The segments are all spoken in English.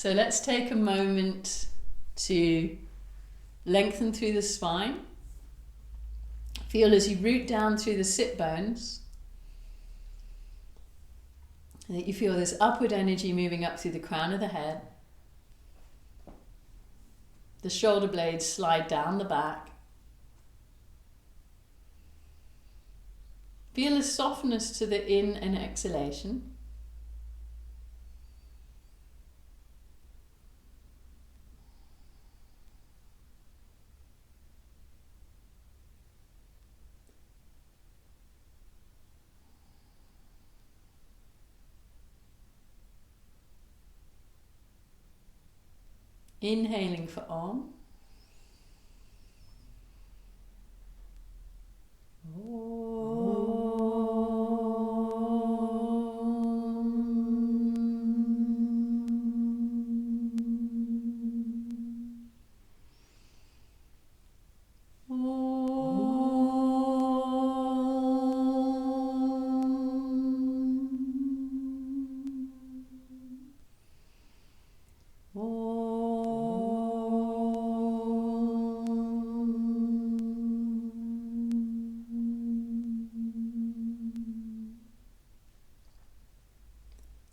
So let's take a moment to lengthen through the spine. Feel as you root down through the sit bones, and that you feel this upward energy moving up through the crown of the head. The shoulder blades slide down the back. Feel a softness to the in and exhalation. Inhaling for Om.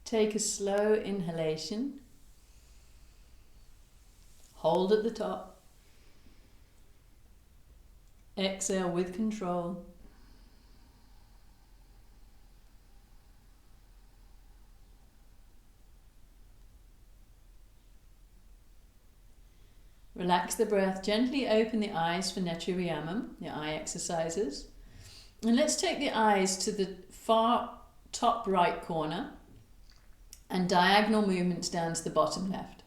Take a slow inhalation. Hold at the top. Exhale with control. Relax the breath. Gently open the eyes for Netriyamam, the eye exercises. And let's take the eyes to the far top right corner and diagonal movements down to the bottom left.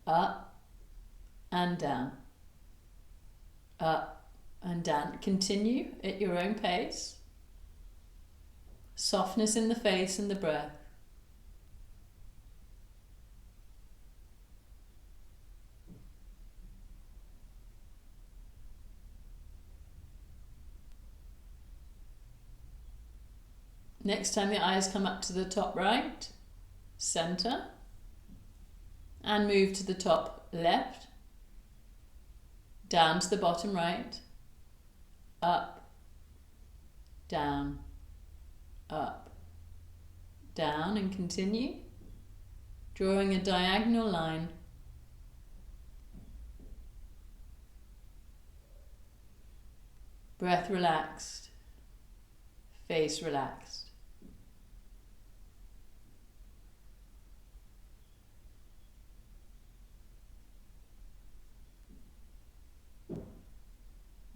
Up and down. Up and down. Continue at your own pace. Softness in the face and the breath. Next time the eyes come up to the top right, center, and move to the top left, down to the bottom right, up, down, and continue, drawing a diagonal line. Breath relaxed, face relaxed.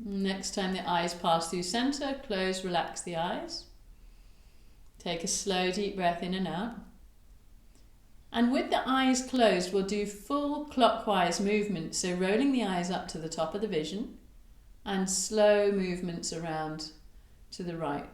Next time the eyes pass through center, close, relax the eyes. Take a slow, deep breath in and out. And with the eyes closed, we'll do full clockwise movement. So rolling the eyes up to the top of the vision and slow movements around to the right.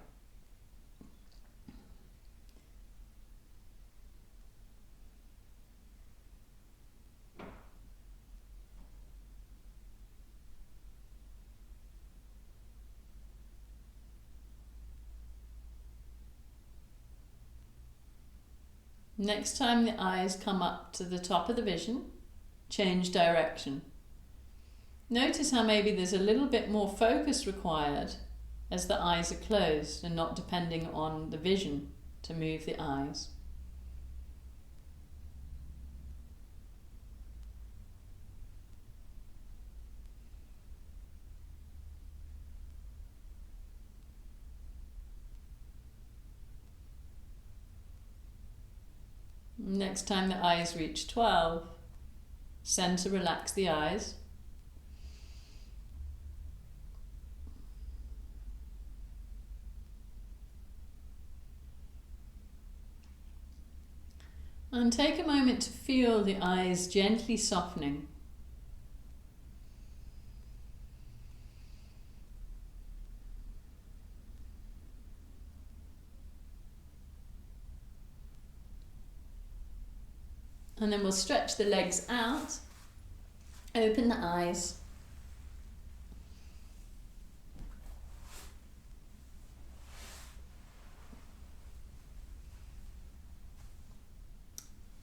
Next time the eyes come up to the top of the vision, change direction. Notice how maybe there's a little bit more focus required as the eyes are closed and not depending on the vision to move the eyes. Next time the eyes reach 12, center, relax the eyes. And take a moment to feel the eyes gently softening. And then we'll stretch the legs out, open the eyes.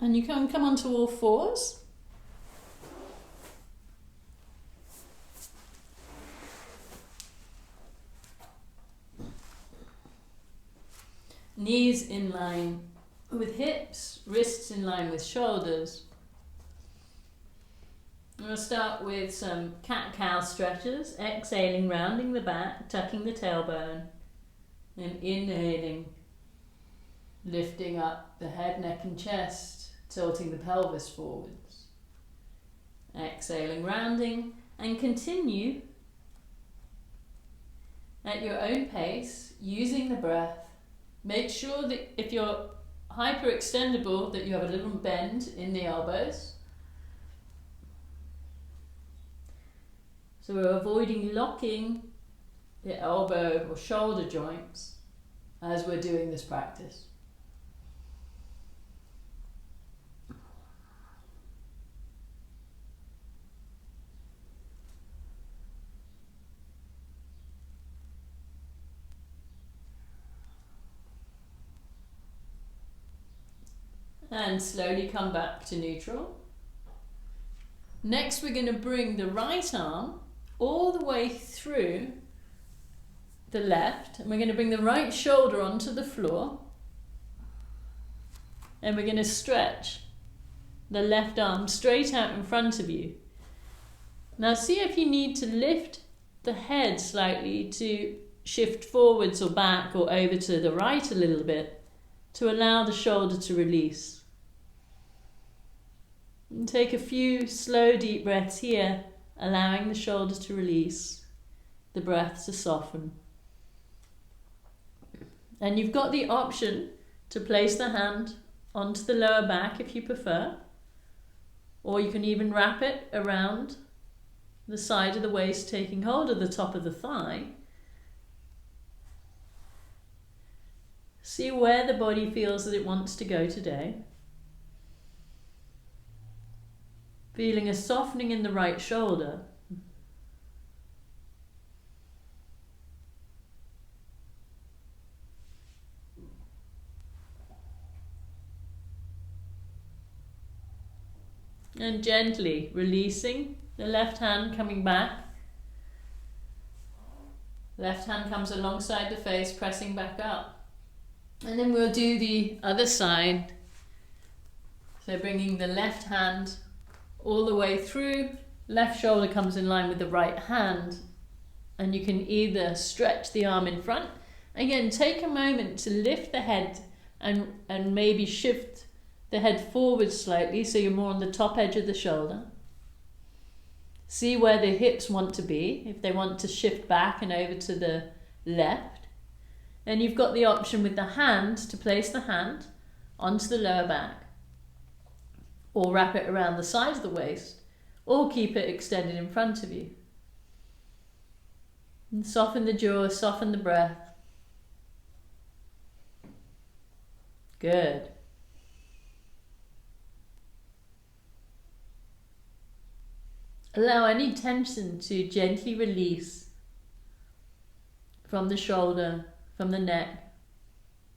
And you can come onto all fours. Knees in line with hips, wrists in line with shoulders. We'll start with some cat-cow stretches, exhaling, rounding the back, tucking the tailbone, and inhaling, lifting up the head, neck and chest, tilting the pelvis forwards. Exhaling, rounding, and continue at your own pace, using the breath. Make sure that if you're hyperextendable, that you have a little bend in the elbows. So we're avoiding locking the elbow or shoulder joints as we're doing this practice. And slowly come back to neutral. Next, we're going to bring the right arm all the way through the left, and we're going to bring the right shoulder onto the floor, and we're going to stretch the left arm straight out in front of you. Now see if you need to lift the head slightly to shift forwards or back or over to the right a little bit to allow the shoulder to release. And take a few slow deep breaths here, allowing the shoulder to release, the breath to soften. And you've got the option to place the hand onto the lower back if you prefer, or you can even wrap it around the side of the waist, taking hold of the top of the thigh. See where the body feels that it wants to go today. Feeling a softening in the right shoulder. And gently releasing the left hand, coming back. Left hand comes alongside the face, pressing back up. And then we'll do the other side. So bringing the left hand all the way through, left shoulder comes in line with the right hand, and you can either stretch the arm in front. Again, take a moment to lift the head and maybe shift the head forward slightly so you're more on the top edge of the shoulder. See where the hips want to be, if they want to shift back and over to the left. And you've got the option with the hand to place the hand onto the lower back, or wrap it around the side of the waist, or keep it extended in front of you. And soften the jaw, soften the breath. Good. Allow any tension to gently release from the shoulder, from the neck,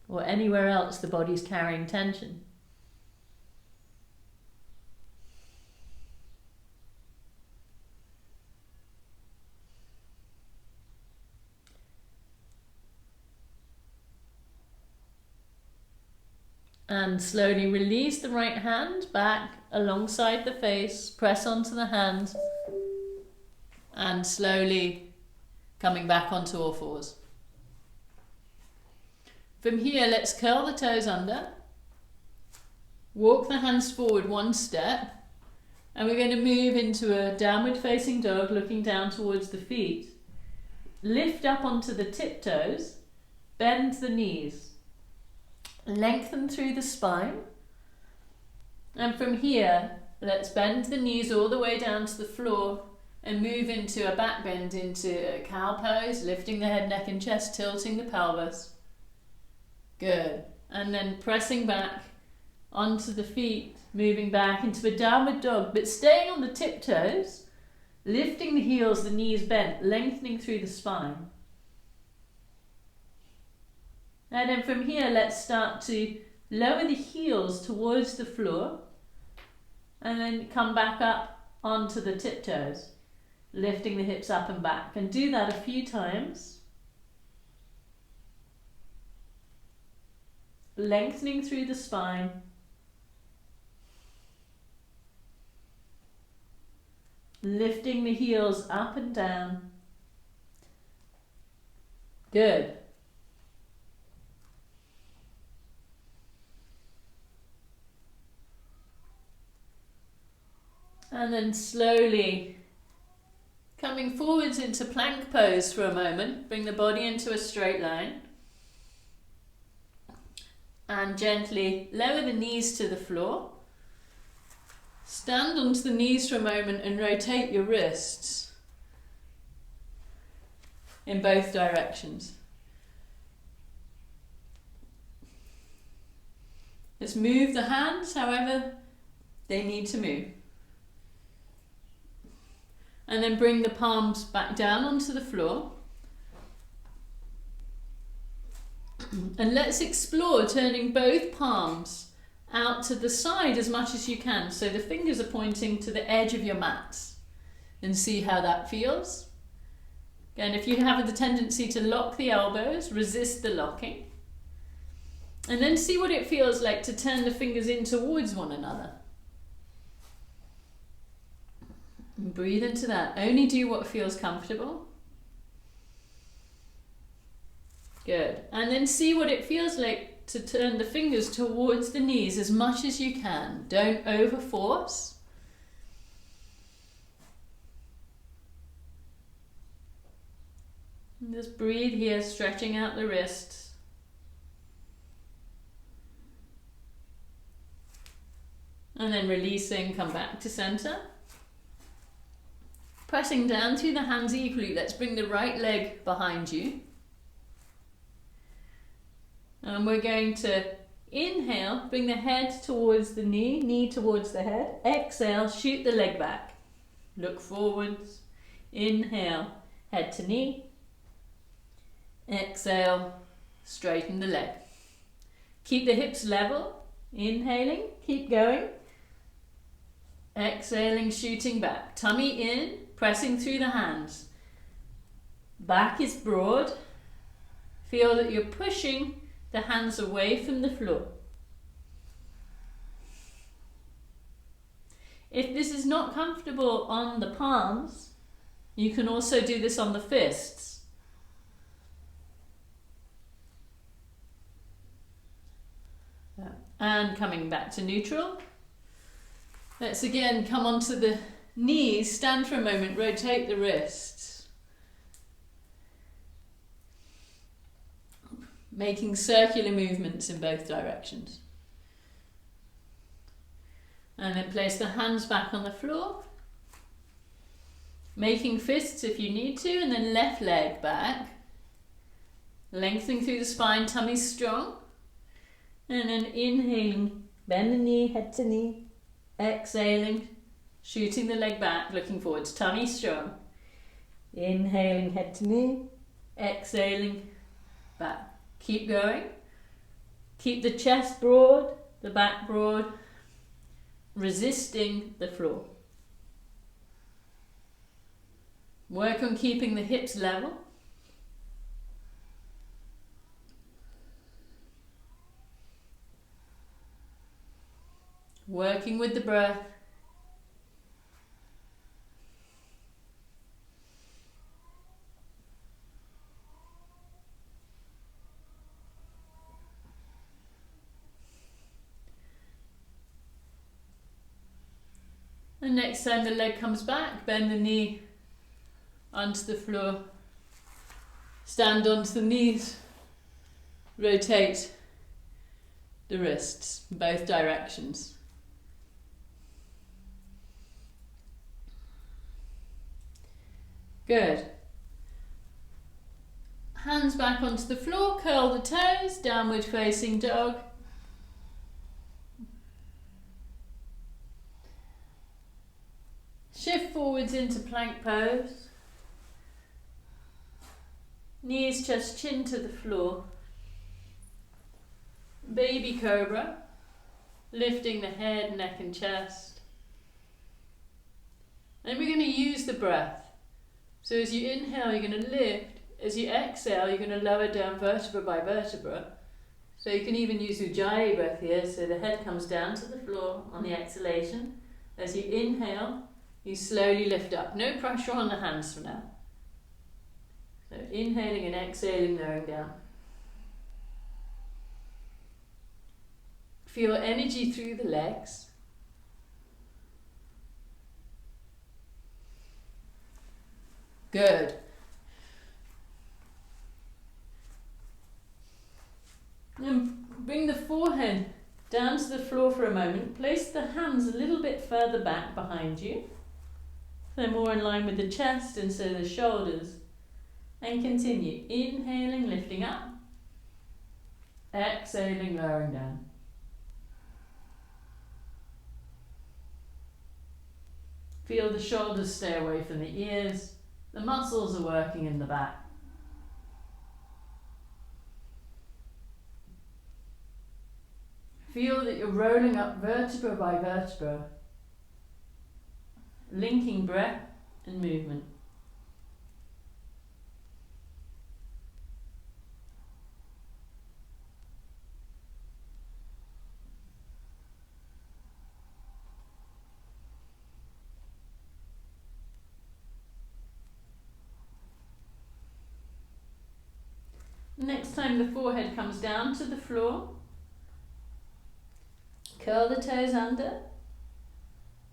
or anywhere else the body's carrying tension. And slowly release the right hand back alongside the face, press onto the hand, and slowly coming back onto all fours. From here, let's curl the toes under, walk the hands forward one step, and we're going to move into a downward facing dog, looking down towards the feet. Lift up onto the tiptoes, bend the knees. Lengthen through the spine, and from here let's bend the knees all the way down to the floor and move into a back bend, into a cow pose, lifting the head, neck and chest, tilting the pelvis. Good. And then pressing back onto the feet, moving back into a downward dog, but staying on the tiptoes, lifting the heels, the knees bent, lengthening through the spine. And then from here, let's start to Lower the heels towards the floor and then come back up onto the tiptoes, lifting the hips up and back. And do that a few times. Lengthening through the spine. Lifting the heels up and down. Good. And then slowly coming forwards into plank pose for a moment. Bring the body into a straight line. And gently lower the knees to the floor. Stand onto the knees for a moment and rotate your wrists in both directions. Let's move the hands however they need to move. And then bring the palms back down onto the floor. And let's explore turning both palms out to the side as much as you can. So the fingers are pointing to the edge of your mat. And see how that feels. Again, if you have the tendency to lock the elbows, resist the locking. And then see what it feels like to turn the fingers in towards one another. And breathe into that. Only do what feels comfortable. Good. And then see what it feels like to turn the fingers towards the knees as much as you can. Don't overforce. And just breathe here, stretching out the wrists. And then releasing, come back to center. Pressing down through the hands equally. Let's bring the right leg behind you. And we're going to inhale, bring the head towards the knee, knee towards the head. Exhale, shoot the leg back. Look forwards. Inhale, head to knee. Exhale, straighten the leg. Keep the hips level. Inhaling, keep going. Exhaling, shooting back. Tummy in, pressing through the hands. Back is broad. Feel that you're pushing the hands away from the floor. If this is not comfortable on the palms, you can also do this on the fists. And coming back to neutral. Let's again come onto the knees, stand for a moment, rotate the wrists. Making circular movements in both directions. And then place the hands back on the floor. Making fists if you need to, and then left leg back. Lengthening through the spine, tummy strong. And then inhaling, bend the knee, head to knee. Exhaling, shooting the leg back, looking forwards, tummy strong. Inhaling, head to knee. Exhaling, back. Keep going. Keep the chest broad, the back broad, resisting the floor. Work on keeping the hips level. Working with the breath. And next time the leg comes back, bend the knee onto the floor. Stand onto the knees. Rotate the wrists, both directions. Good. Hands back onto the floor, curl the toes, downward facing dog. Shift forwards into plank pose. Knees just chin to the floor. Baby Cobra, lifting the head, neck and chest. And we're going to use the breath. So as you inhale, you're going to lift. As you exhale, you're going to lower down vertebra by vertebra. So you can even use Huije Breath here, so the head comes down to the floor on the exhalation. As you inhale, you slowly lift up. No pressure on the hands for now. So inhaling and exhaling, lowering down. Feel energy through the legs. Good. And bring the forehead down to the floor for a moment. Place the hands a little bit further back behind you. So more in line with the chest instead of the shoulders. And continue. Inhaling, lifting up. Exhaling, lowering down. Feel the shoulders stay away from the ears. The muscles are working in the back. Feel that you're rolling up vertebra by vertebra, linking breath and movement. Next time the forehead comes down to the floor, curl the toes under,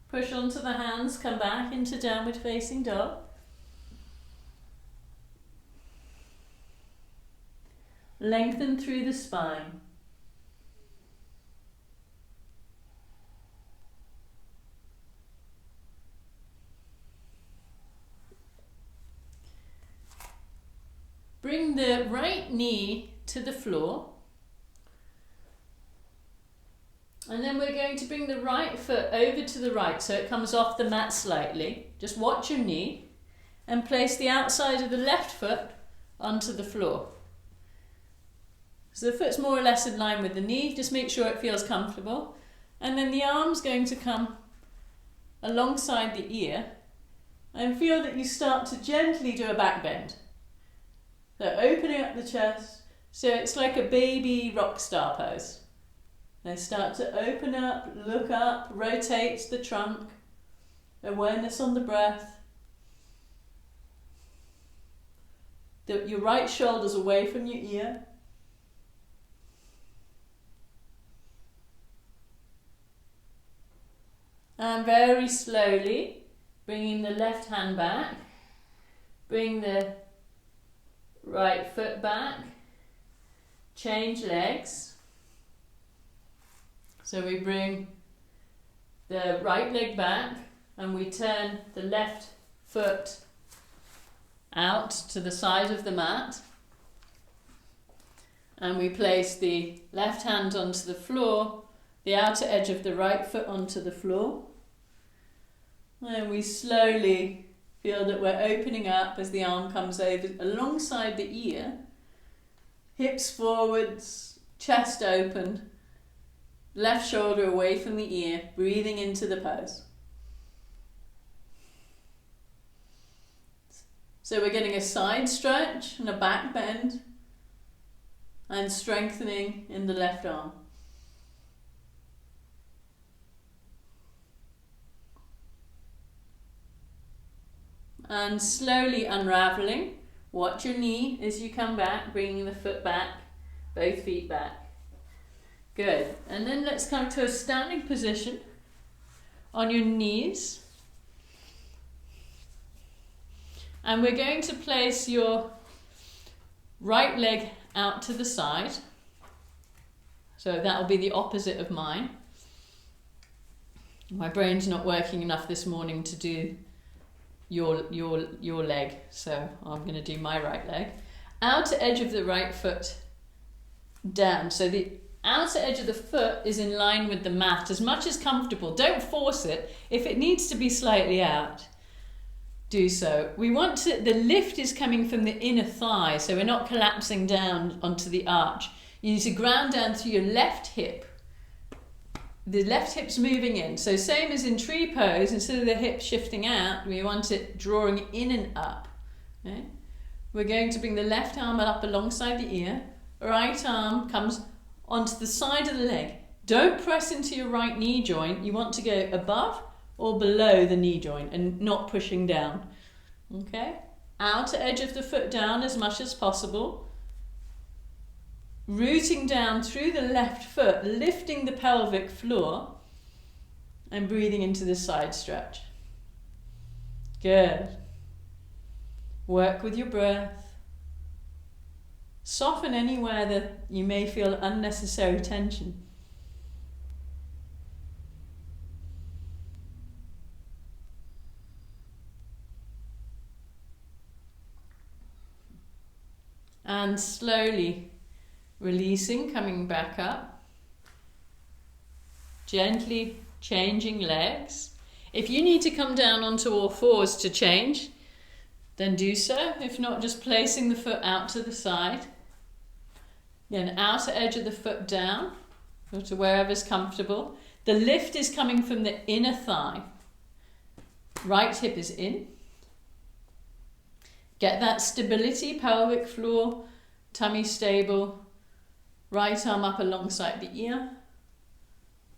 push onto the hands, come back into downward facing dog. Lengthen through the spine. Bring the right knee to the floor. And then we're going to bring the right foot over to the right so it comes off the mat slightly. Just watch your knee and place the outside of the left foot onto the floor. So the foot's more or less in line with the knee, just make sure it feels comfortable. And then the arm's going to come alongside the ear and feel that you start to gently do a back bend. So opening up the chest, so it's like a baby rock star pose. They start to open up, look up, rotate the trunk, awareness on the breath. Your right shoulder's away from your ear. And very slowly, bringing the left hand back, bring the right foot back, change legs. So we bring the right leg back and we turn the left foot out to the side of the mat. And we place the left hand onto the floor, the outer edge of the right foot onto the floor. And we slowly feel that we're opening up as the arm comes over alongside the ear. Hips forwards, chest open, left shoulder away from the ear, breathing into the pose. So we're getting a side stretch and a back bend and strengthening in the left arm. And slowly unraveling. Watch your knee as you come back, bringing the foot back, both feet back. Good. And then let's come to a standing position on your knees. And we're going to place your right leg out to the side. So that will be the opposite of mine. My brain's not working enough this morning to do your leg, so I'm going to do my right leg. Outer edge of the right foot down. So the outer edge of the foot is in line with the mat, as much as comfortable. Don't force it. If it needs to be slightly out, do so. We want to, the lift is coming from the inner thigh, so we're not collapsing down onto the arch. You need to ground down through your left hip. The left hip's moving in. So same as in tree pose, instead of the hip shifting out, we want it drawing in and up. Okay? We're going to bring the left arm up alongside the ear. Right arm comes onto the side of the leg. Don't press into your right knee joint. You want to go above or below the knee joint and not pushing down. Okay? Outer edge of the foot down as much as possible. Rooting down through the left foot, lifting the pelvic floor and breathing into the side stretch. Good. Work with your breath. Soften anywhere that you may feel unnecessary tension. And slowly releasing, coming back up. Gently changing legs. If you need to come down onto all fours to change, then do so. If not, just placing the foot out to the side. Then outer edge of the foot down, or to wherever's comfortable. The lift is coming from the inner thigh. Right hip is in. Get that stability, pelvic floor, tummy stable. Right arm up alongside the ear.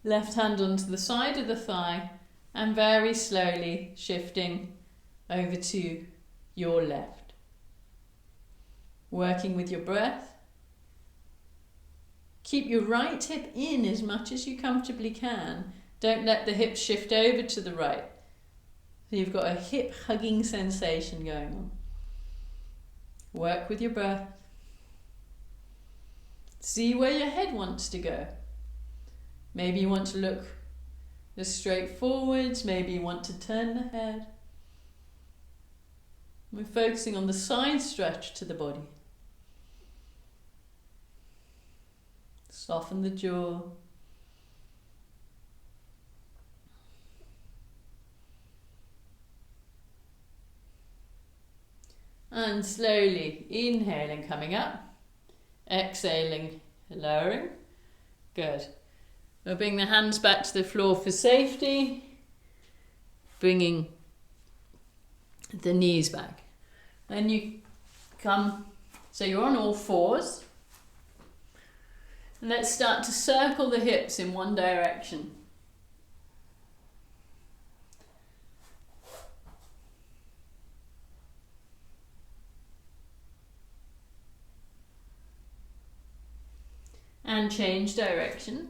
Left hand onto the side of the thigh, and very slowly shifting over to your left. Working with your breath. Keep your right hip in as much as you comfortably can. Don't let the hip shift over to the right. So you've got a hip hugging sensation going on. Work with your breath. See where your head wants to go. Maybe you want to look just straight forwards. Maybe you want to turn the head. We're focusing on the side stretch to the body. Soften the jaw. And slowly inhaling, coming up. Exhaling, lowering. Good. We'll bring the hands back to the floor for safety. Bringing the knees back. Then you come, so you're on all fours. And let's start to circle the hips in one direction. And change direction.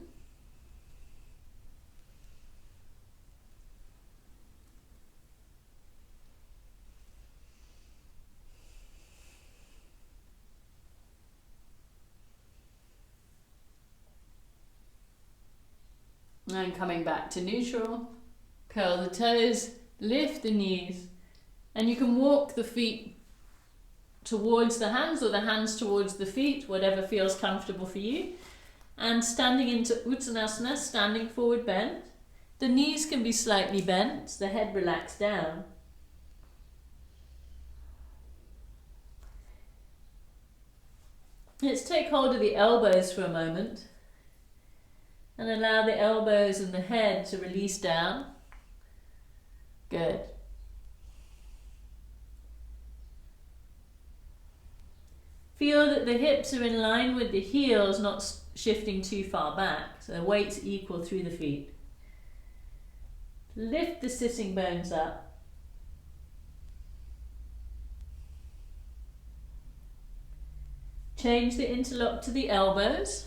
And coming back to neutral. Curl the toes, lift the knees, and you can walk the feet towards the hands or the hands towards the feet, whatever feels comfortable for you. And standing into Uttanasana, standing forward bend. The knees can be slightly bent, the head relaxed down. Let's take hold of the elbows for a moment and allow the elbows and the head to release down. Good. Feel that the hips are in line with the heels, not shifting too far back, so the weight's equal through the feet. Lift the sitting bones up. Change the interlock to the elbows.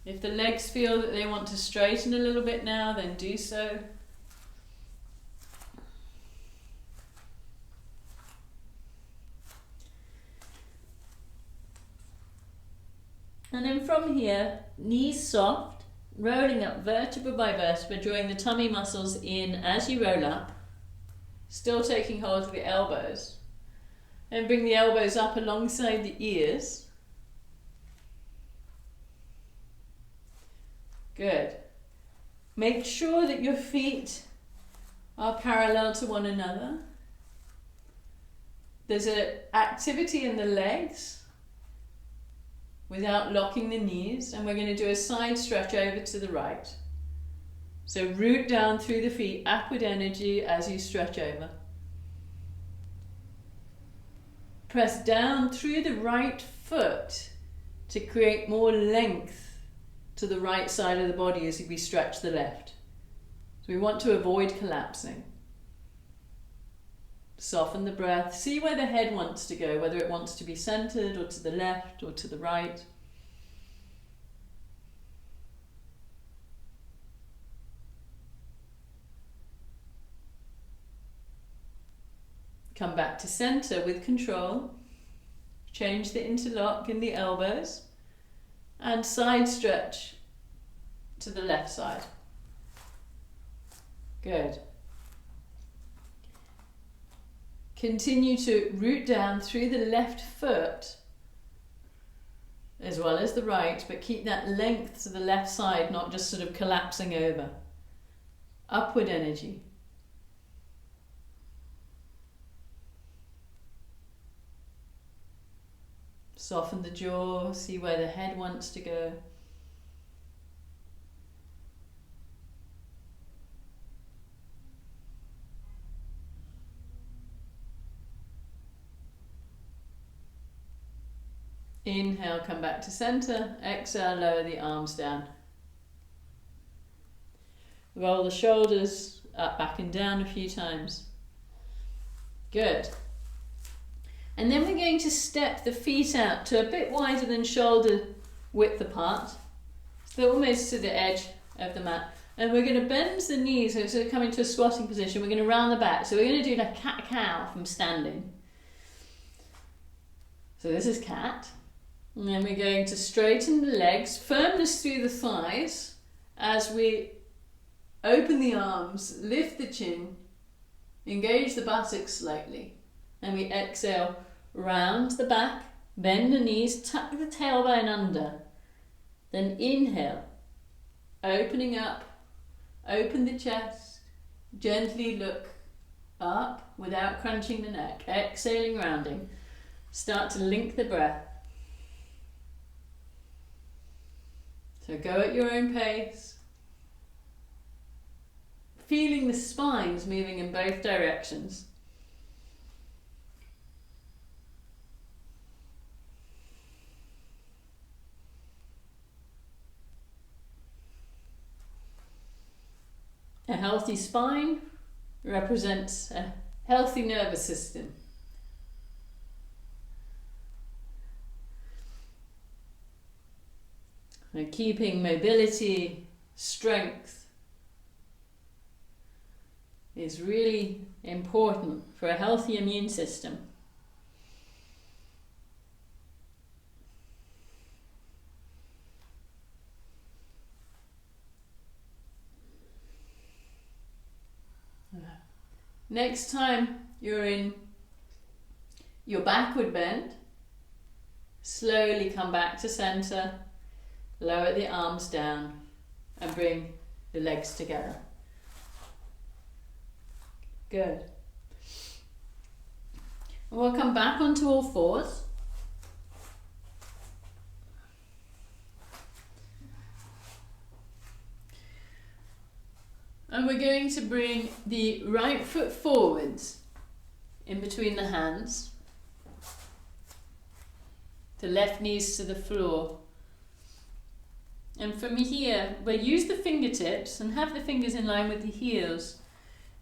If the legs feel that they want to straighten a little bit now, then do so. And then from here, knees soft, rolling up vertebra by vertebra, drawing the tummy muscles in as you roll up, still taking hold of the elbows. And bring the elbows up alongside the ears. Good. Make sure that your feet are parallel to one another. there's an activity in the legs without locking the knees, and we're going to do a side stretch over to the right. So root down through the feet, upward energy as you stretch over. Press down through the right foot to create more length to the right side of the body as we stretch the left. So we want to avoid collapsing. Soften the breath. See where the head wants to go, whether it wants to be centered or to the left or to the right. Come back to center with control. Change the interlock in the elbows and side stretch to the left side. Good. Continue to root down through the left foot as well as the right, but keep that length to the left side, not just sort of collapsing over. Upward energy. Soften the jaw, see where the head wants to go. Inhale, come back to center. Exhale, lower the arms down. Roll the shoulders up, back and down a few times. Good. And then we're going to step the feet out to a bit wider than shoulder width apart. So almost to the edge of the mat. And we're going to bend the knees, so it's come into a squatting position. We're going to round the back. So we're going to do like cat-cow from standing. So this is cat. And then we're going to straighten the legs, firmness through the thighs as we open the arms, lift the chin, engage the buttocks slightly. And we exhale, round the back, bend the knees, tuck the tailbone under. Then inhale, opening up, open the chest, gently look up without crunching the neck. Exhaling, rounding. Start to link the breath. So go at your own pace. Feeling the spines moving in both directions. A healthy spine represents a healthy nervous system. And keeping mobility, strength is really important for a healthy immune system. Next time you're in your backward bend, slowly come back to center, lower the arms down and bring the legs together. Good. And we'll come back onto all fours. And we're going to bring the right foot forwards in between the hands. The left knees to the floor. And from here, we'll use the fingertips and have the fingers in line with the heels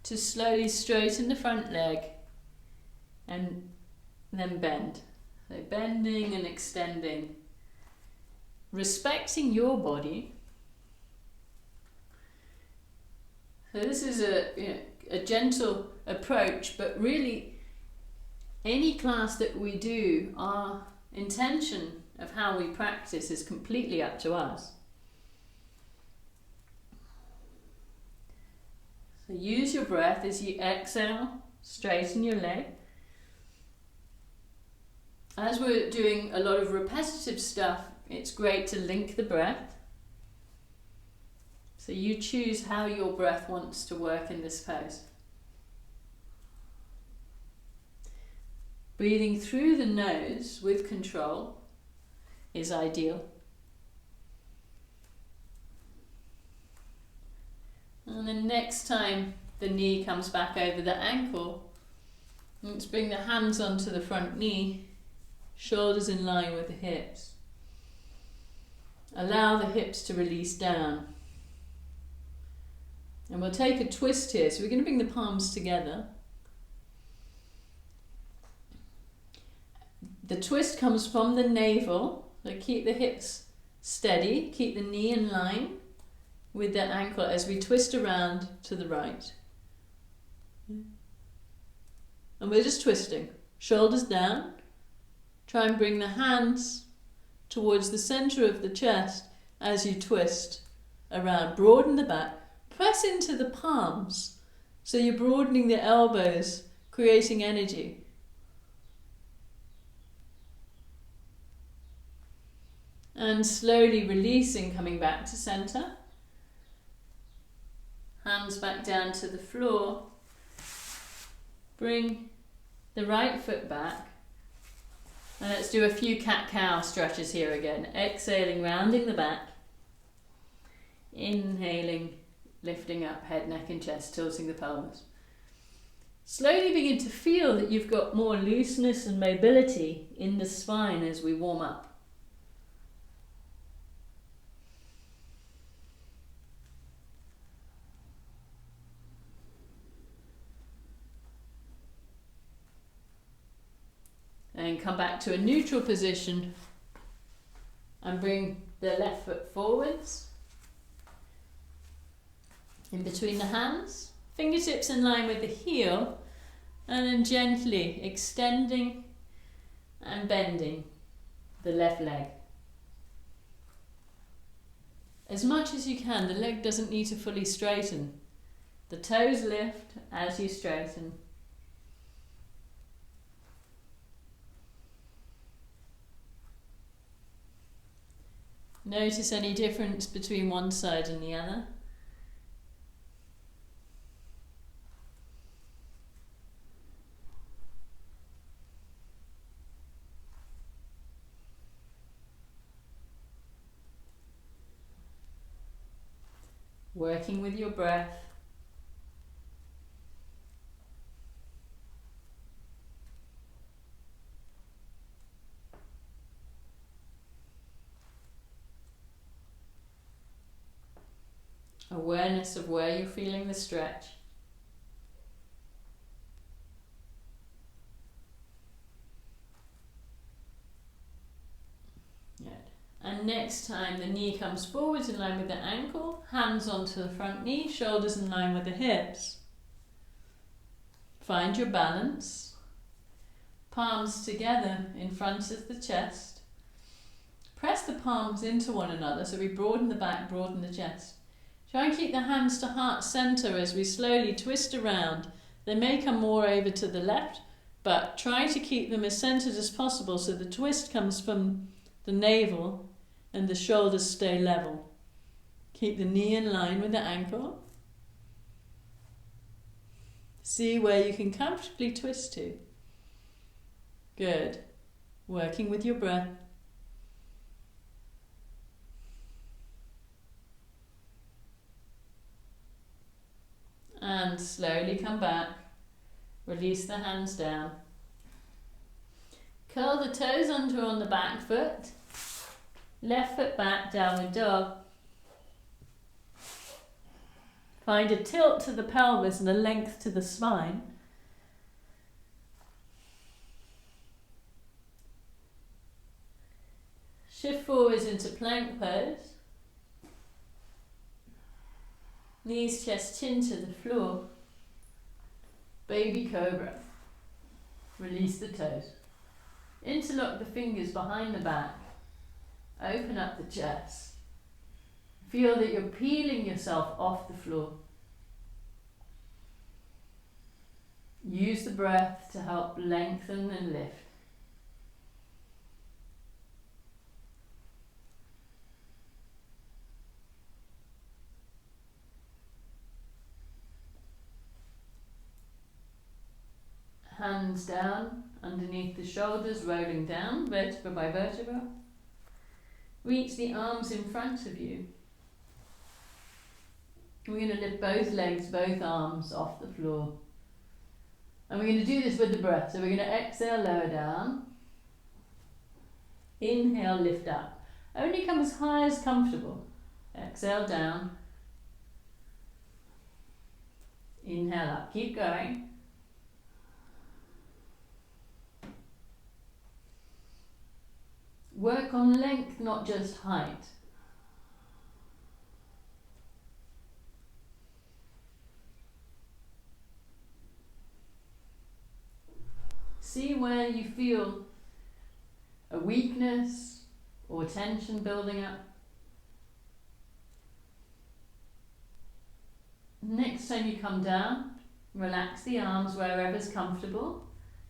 to slowly straighten the front leg and then bend. So bending and extending. Respecting your body. So this is a gentle approach, but really any class that we do, our intention of how we practice is completely up to us. So use your breath as you exhale, straighten your leg. As we're doing a lot of repetitive stuff, it's great to link the breath. So you choose how your breath wants to work in this pose. Breathing through the nose with control is ideal. And then next time the knee comes back over the ankle, let's bring the hands onto the front knee, shoulders in line with the hips. Allow the hips to release down. And we'll take a twist here. So we're going to bring the palms together. The twist comes from the navel. So keep the hips steady. Keep the knee in line with the ankle as we twist around to the right. And we're just twisting. Shoulders down. Try and bring the hands towards the center of the chest as you twist around. Broaden the back. Press into the palms, so you're broadening the elbows, creating energy. And slowly releasing, coming back to center. Hands back down to the floor. Bring the right foot back. And let's do a few cat-cow stretches here again. Exhaling, rounding the back. Inhaling, lifting up head, neck and chest, tilting the pelvis. Slowly begin to feel that you've got more looseness and mobility in the spine as we warm up. And come back to a neutral position and bring the left foot forwards. In between the hands, fingertips in line with the heel, and then gently extending and bending the left leg. As much as you can, the leg doesn't need to fully straighten. The toes lift as you straighten. Notice any difference between one side and the other. Working with your breath. Awareness of where you're feeling the stretch. Good. And next time the knee comes forwards in line with the ankle, hands onto the front knee, shoulders in line with the hips. Find your balance. Palms together in front of the chest. Press the palms into one another so we broaden the back, broaden the chest. Try and keep the hands to heart center as we slowly twist around. They may come more over to the left, but try to keep them as centered as possible so the twist comes from the navel and the shoulders stay level. Keep the knee in line with the ankle. See where you can comfortably twist to. Good. Working with your breath. And slowly come back. Release the hands down. Curl the toes under on the back foot. Left foot back, downward dog. Find a tilt to the pelvis and a length to the spine. Shift forwards into plank pose. Knees, chest, chin to the floor. Baby Cobra. Release the toes. Interlock the fingers behind the back. Open up the chest. Feel that you're peeling yourself off the floor. Use the breath to help lengthen and lift. Hands down underneath the shoulders, rolling down, vertebra by vertebra. Reach the arms in front of you. We're going to lift both legs, both arms off the floor. And we're going to do this with the breath. So we're going to exhale, lower down. Inhale, lift up. Only come as high as comfortable. Exhale, down. Inhale up. Keep going. Work on length, not just height. See where you feel a weakness or tension building up. Next time you come down, relax the arms wherever's comfortable.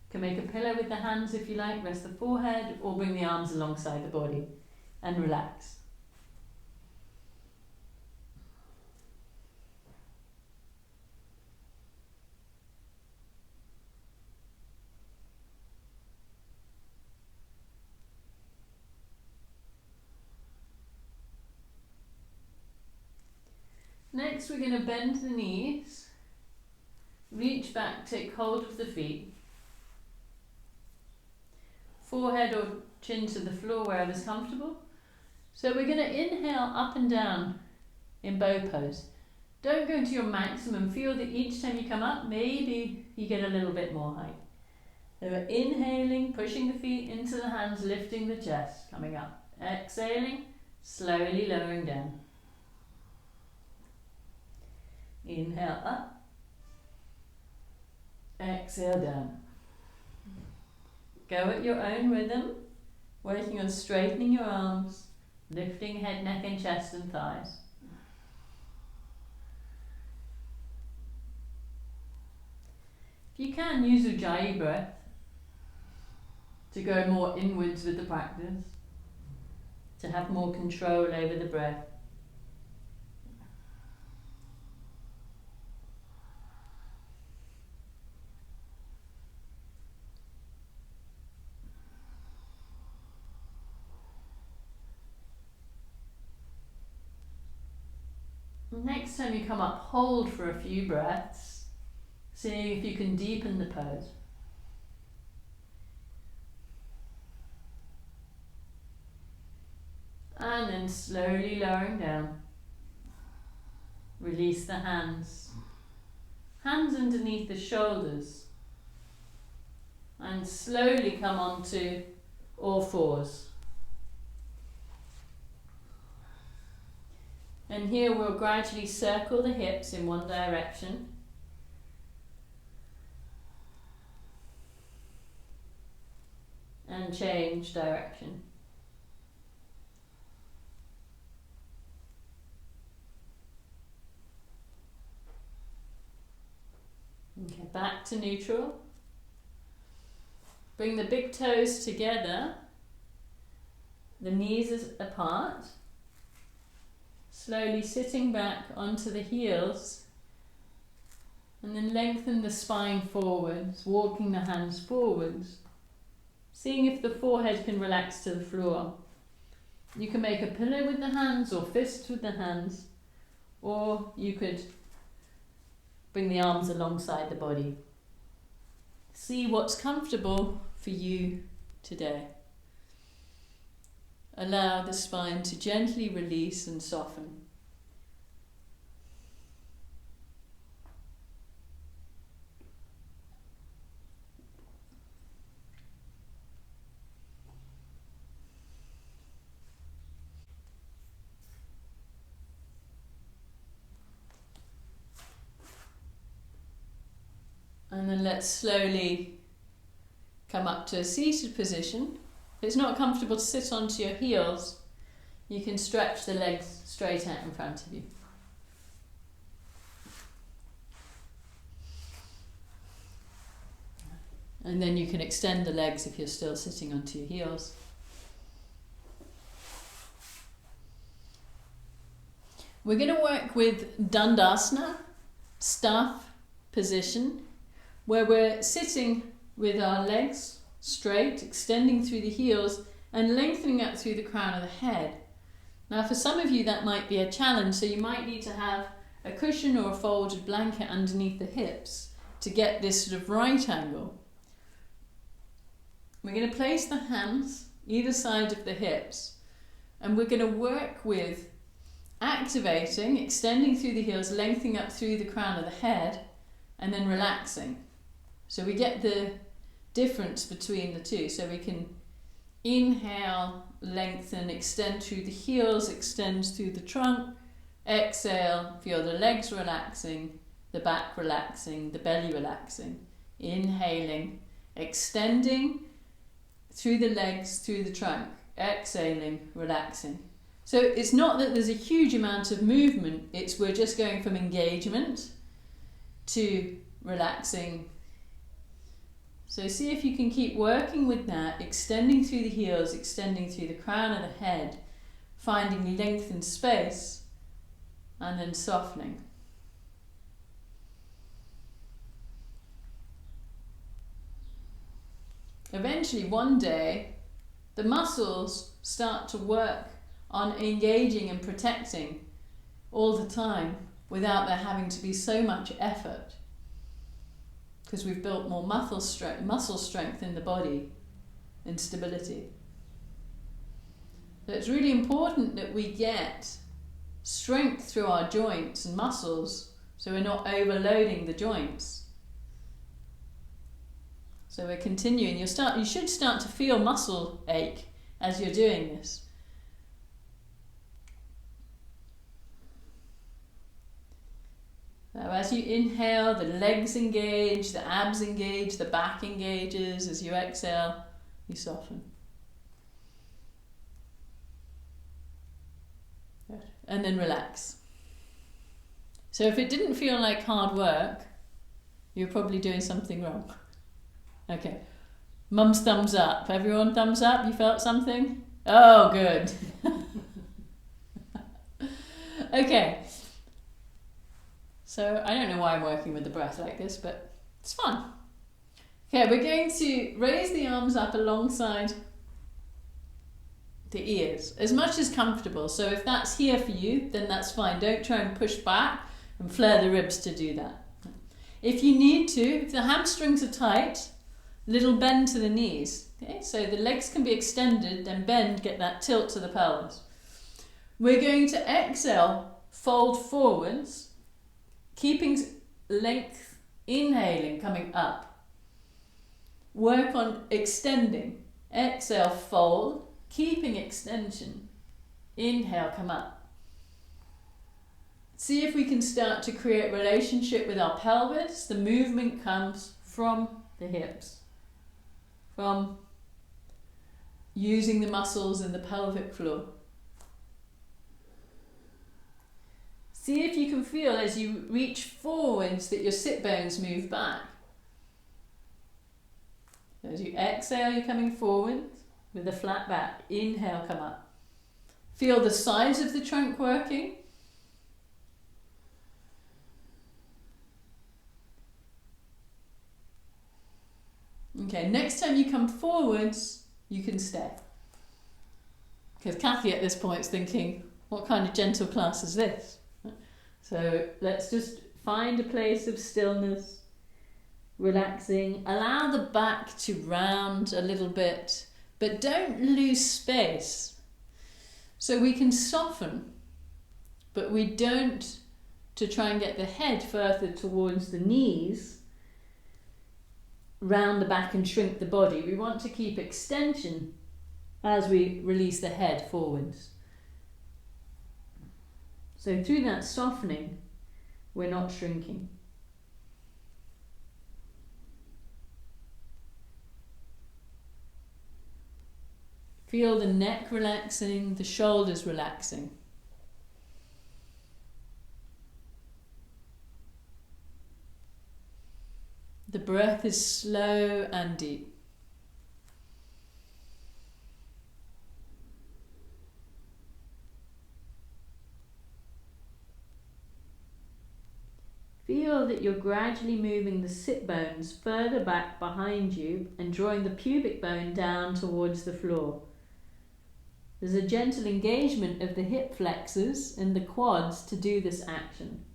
You can make a pillow with the hands if you like, rest the forehead, or bring the arms alongside the body and relax. Next, we're going to bend the knees, reach back, take hold of the feet, forehead or chin to the floor wherever's comfortable. So we're going to inhale up and down in bow pose. Don't go to your maximum. Feel that each time you come up, maybe you get a little bit more height. So we're inhaling, pushing the feet into the hands, lifting the chest, coming up. Exhaling, slowly lowering down. Inhale up, exhale down. Go at your own rhythm, working on straightening your arms, lifting head, neck and chest and thighs. If you can, use Huije Breath to go more inwards with the practice, to have more control over the breath. Next time you come up, hold for a few breaths, seeing if you can deepen the pose. And then slowly lowering down. Release the hands. Hands underneath the shoulders. And slowly come onto all fours. And here we'll gradually circle the hips in one direction. And change direction. Okay, back to neutral. Bring the big toes together, the knees apart. Slowly sitting back onto the heels, and then lengthen the spine forwards, walking the hands forwards, seeing if the forehead can relax to the floor. You can make a pillow with the hands or fist with the hands, or you could bring the arms alongside the body. See what's comfortable for you today. Allow the spine to gently release and soften. And then let's slowly come up to a seated position. If it's not comfortable to sit onto your heels, you can stretch the legs straight out in front of you. And then you can extend the legs if you're still sitting onto your heels. We're going to work with Dandasana, staff position, where we're sitting with our legs straight, extending through the heels and lengthening up through the crown of the head. Now for some of you that might be a challenge, so you might need to have a cushion or a folded blanket underneath the hips to get this sort of right angle. We're going to place the hands either side of the hips, and we're going to work with activating, extending through the heels, lengthening up through the crown of the head, and then relaxing. So we get the difference between the two. So we can inhale, lengthen, extend through the heels, extend through the trunk. Exhale, feel the legs relaxing, the back relaxing, the belly relaxing. Inhaling, extending through the legs, through the trunk. Exhaling, relaxing. So it's not that there's a huge amount of movement, it's we're just going from engagement to relaxing. So see if you can keep working with that, extending through the heels, extending through the crown of the head, finding length and space, and then softening. Eventually, one day, the muscles start to work on engaging and protecting all the time without there having to be so much effort, because we've built more muscle strength in the body and stability. So it's really important that we get strength through our joints and muscles so we're not overloading the joints. So we're continuing. You should start to feel muscle ache as you're doing this. So as you inhale, the legs engage, the abs engage, the back engages. As you exhale, you soften. Good. And then relax. So if it didn't feel like hard work, you're probably doing something wrong. Okay. Mum's thumbs up. Everyone thumbs up? You felt something? Oh, good. Okay. So I don't know why I'm working with the breath like this, but it's fun. Okay, we're going to raise the arms up alongside the ears, as much as comfortable. So if that's here for you, then that's fine. Don't try and push back and flare the ribs to do that. If you need to, if the hamstrings are tight, little bend to the knees. Okay, so the legs can be extended, then bend, get that tilt to the pelvis. We're going to exhale, fold forwards, keeping length, inhaling, coming up. Work on extending. Exhale, fold, keeping extension. Inhale, come up. See if we can start to create relationship with our pelvis. The movement comes from the hips, from using the muscles in the pelvic floor. See if you can feel as you reach forwards that your sit bones move back. As you exhale, you're coming forward with a flat back. Inhale, come up. Feel the sides of the trunk working. Okay, next time you come forwards, you can stay. Because Kathy at this point is thinking, what kind of gentle class is this? So let's just find a place of stillness, relaxing. Allow the back to round a little bit, but don't lose space. So we can soften, but we don't to try and get the head further towards the knees, round the back and shrink the body. We want to keep extension as we release the head forwards. So through that softening, we're not shrinking. Feel the neck relaxing, the shoulders relaxing. The breath is slow and deep. Feel that you're gradually moving the sit bones further back behind you and drawing the pubic bone down towards the floor. There's a gentle engagement of the hip flexors and the quads to do this action.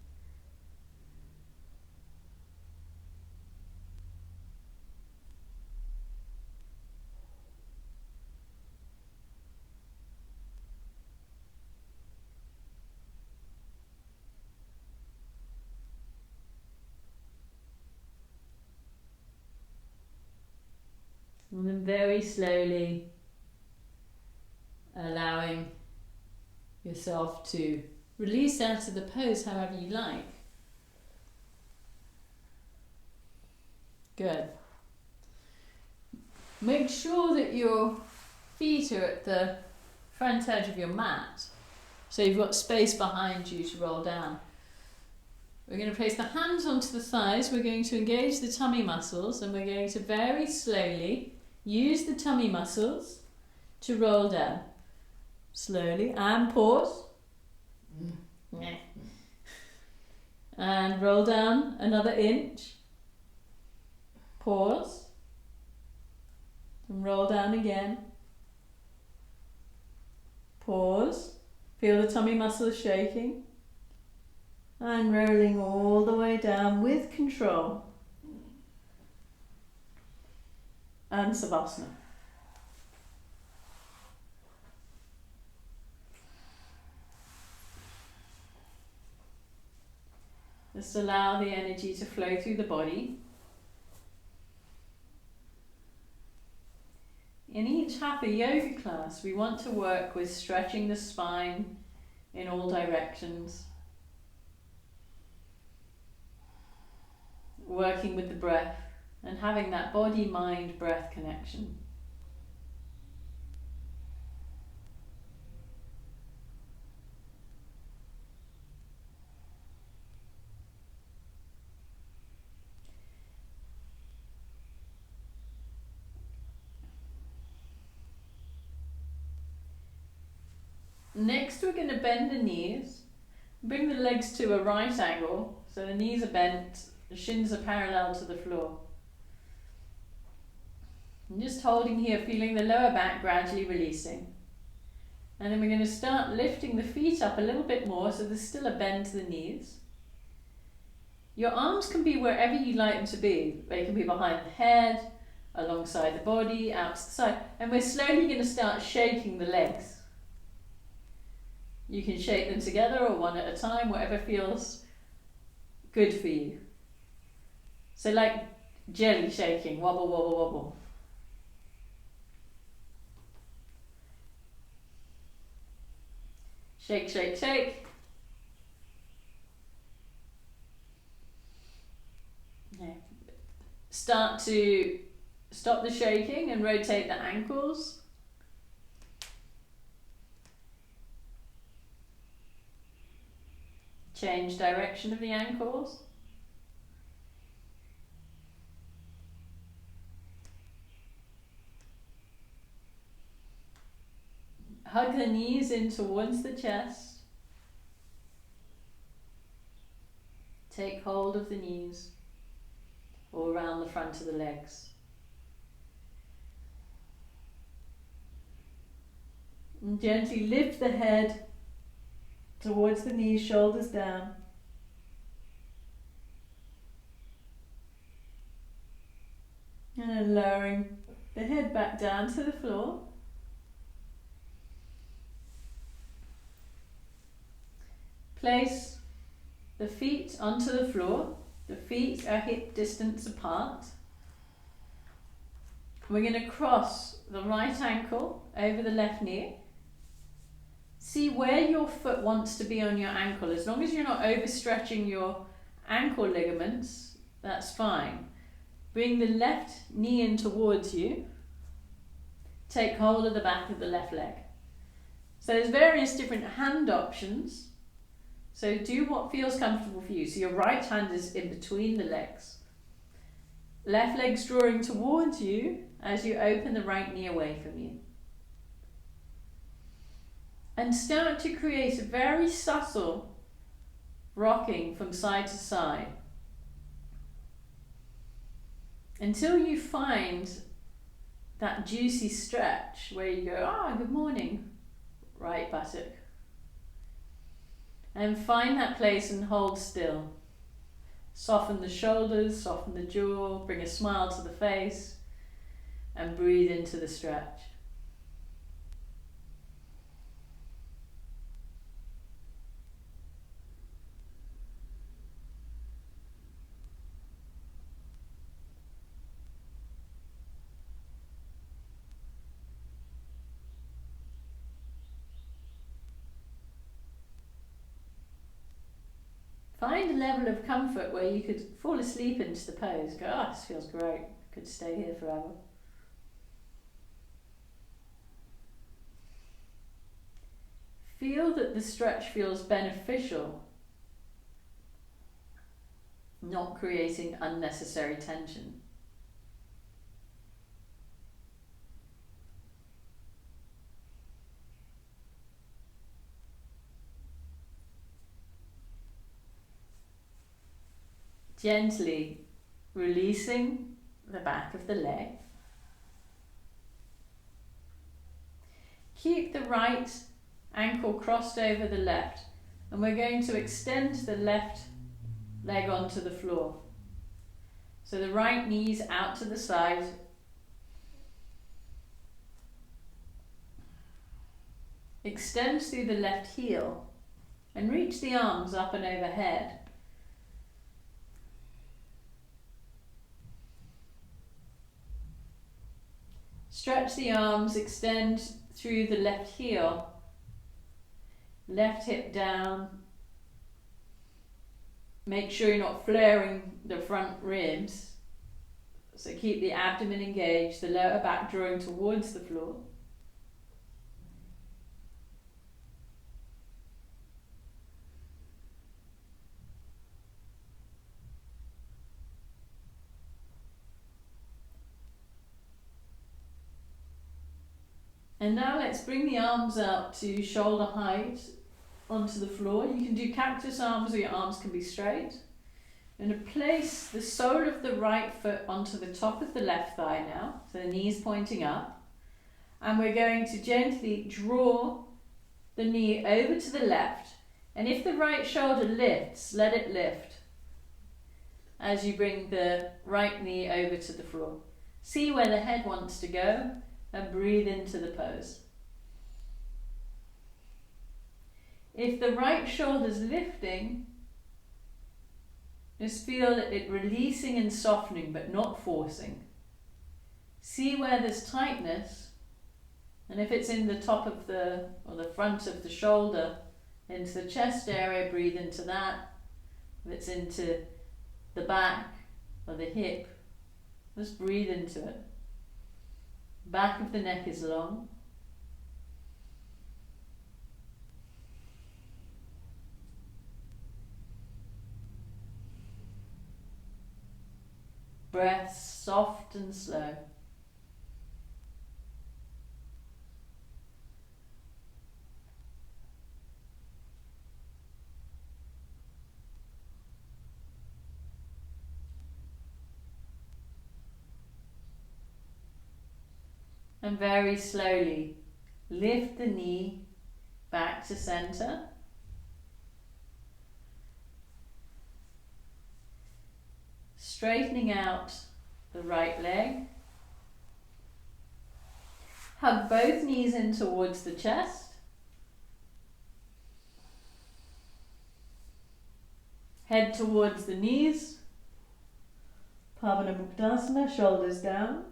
And then very slowly allowing yourself to release out of the pose however you like. Good. Make sure that your feet are at the front edge of your mat, so you've got space behind you to roll down. We're going to place the hands onto the thighs, we're going to engage the tummy muscles, and we're going to very slowly use the tummy muscles to roll down. Slowly, and pause. And roll down another inch. Pause. And roll down again. Pause. Feel the tummy muscles shaking. And rolling all the way down with control. And Savasana. Just allow the energy to flow through the body. In each Hatha yoga class, we want to work with stretching the spine in all directions. Working with the breath and having that body-mind-breath connection. Next, we're going to bend the knees, bring the legs to a right angle, so the knees are bent, the shins are parallel to the floor. I'm just holding here, feeling the lower back gradually releasing. And then we're going to start lifting the feet up a little bit more, so there's still a bend to the knees. Your arms can be wherever you like them to be. They can be behind the head, alongside the body, out to the side. And we're slowly going to start shaking the legs. You can shake them together or one at a time, whatever feels good for you. So like jelly shaking, wobble, wobble, wobble. Shake, shake, shake. Okay. Start to stop the shaking and rotate the ankles. Change direction of the ankles. Hug the knees in towards the chest. Take hold of the knees all around the front of the legs. And gently lift the head towards the knees, shoulders down. And then lowering the head back down to the floor. Place the feet onto the floor. The feet are hip distance apart. We're going to cross the right ankle over the left knee. See where your foot wants to be on your ankle. As long as you're not overstretching your ankle ligaments, that's fine. Bring the left knee in towards you. Take hold of the back of the left leg. So there's various different hand options. So do what feels comfortable for you. So your right hand is in between the legs. Left leg's drawing towards you as you open the right knee away from you. And start to create a very subtle rocking from side to side. until you find that juicy stretch where you go, ah, good morning, right buttock. And find that place and hold still. Soften the shoulders, soften the jaw, bring a smile to the face, and breathe into the stretch. Find a level of comfort where you could fall asleep into the pose. Go, oh, this feels great. Could stay here forever. Feel that the stretch feels beneficial, not creating unnecessary tension. Gently releasing the back of the leg. Keep the right ankle crossed over the left, and we're going to extend the left leg onto the floor. So the right knee's out to the side. Extend through the left heel and reach the arms up and overhead. Stretch the arms, extend through the left heel, left hip down. Make sure you're not flaring the front ribs. So keep the abdomen engaged, the lower back drawing towards the floor. And now let's bring the arms out to shoulder height onto the floor. You can do cactus arms, or your arms can be straight. I'm going to place the sole of the right foot onto the top of the left thigh now, so the knee's pointing up. And we're going to gently draw the knee over to the left. And if the right shoulder lifts, let it lift as you bring the right knee over to the floor. See where the head wants to go, and breathe into the pose. If the right shoulder's lifting, just feel it releasing and softening, but not forcing. See where there's tightness, and if it's in the top of the, or the front of the shoulder, into the chest area, breathe into that. If it's into the back or the hip, just breathe into it. Back of the neck is long. Breath soft and slow. And very slowly lift the knee back to center. Straightening out the right leg. Hug both knees in towards the chest. Head towards the knees. Baddha Konasana, shoulders down.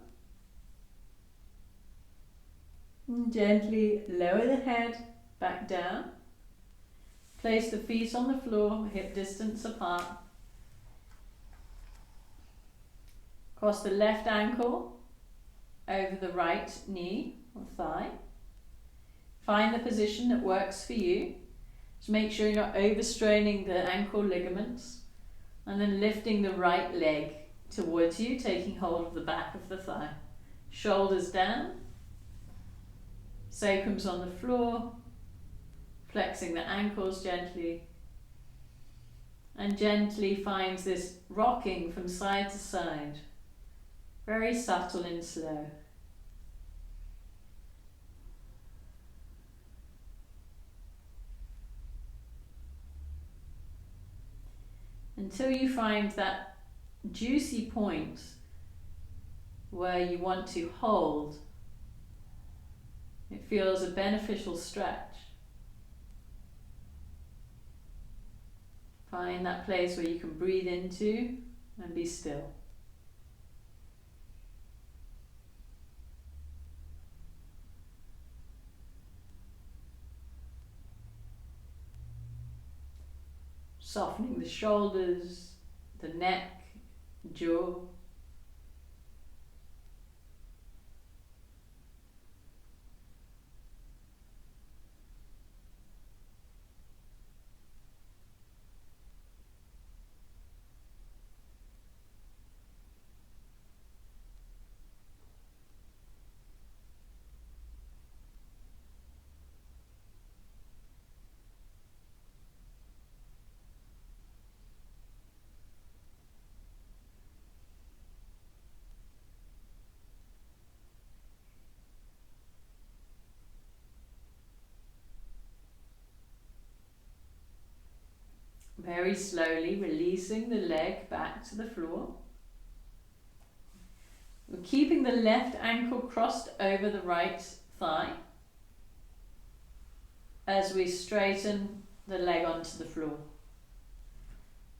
And gently lower the head back down. Place the feet on the floor, hip distance apart. Cross the left ankle over the right knee or thigh. Find the position that works for you. Just make sure you're not overstraining the ankle ligaments. And then lifting the right leg towards you, taking hold of the back of the thigh. Shoulders down. Sacrum's on the floor. Flexing the ankles gently. And gently finds this rocking from side to side. Very subtle and slow. Until you find that juicy point where you want to hold. It feels a beneficial stretch. Find that place where you can breathe into and be still. Softening the shoulders, the neck, jaw. Very slowly releasing the leg back to the floor. We're keeping the left ankle crossed over the right thigh as we straighten the leg onto the floor.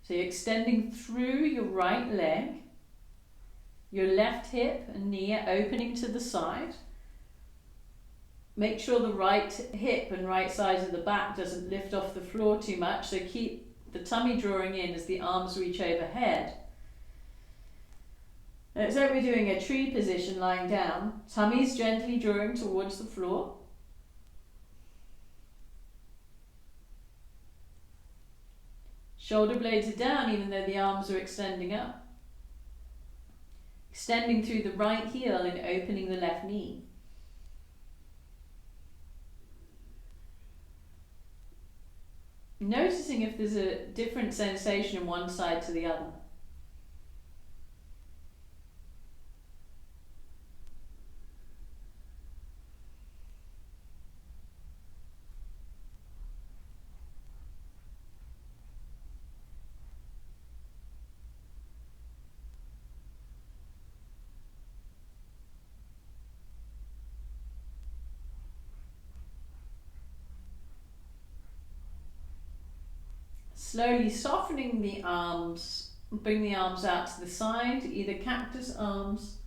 So you're extending through your right leg, your left hip and knee are opening to the side. Make sure the right hip and right side of the back doesn't lift off the floor too much, so keep the tummy drawing in as the arms reach overhead. It's like we're doing a tree position lying down. Tummy's gently drawing towards the floor. Shoulder blades are down even though the arms are extending up. Extending through the right heel and opening the left knee. Noticing if there's a different sensation in one side to the other. Slowly softening the arms, bring the arms out to the side, either cactus arms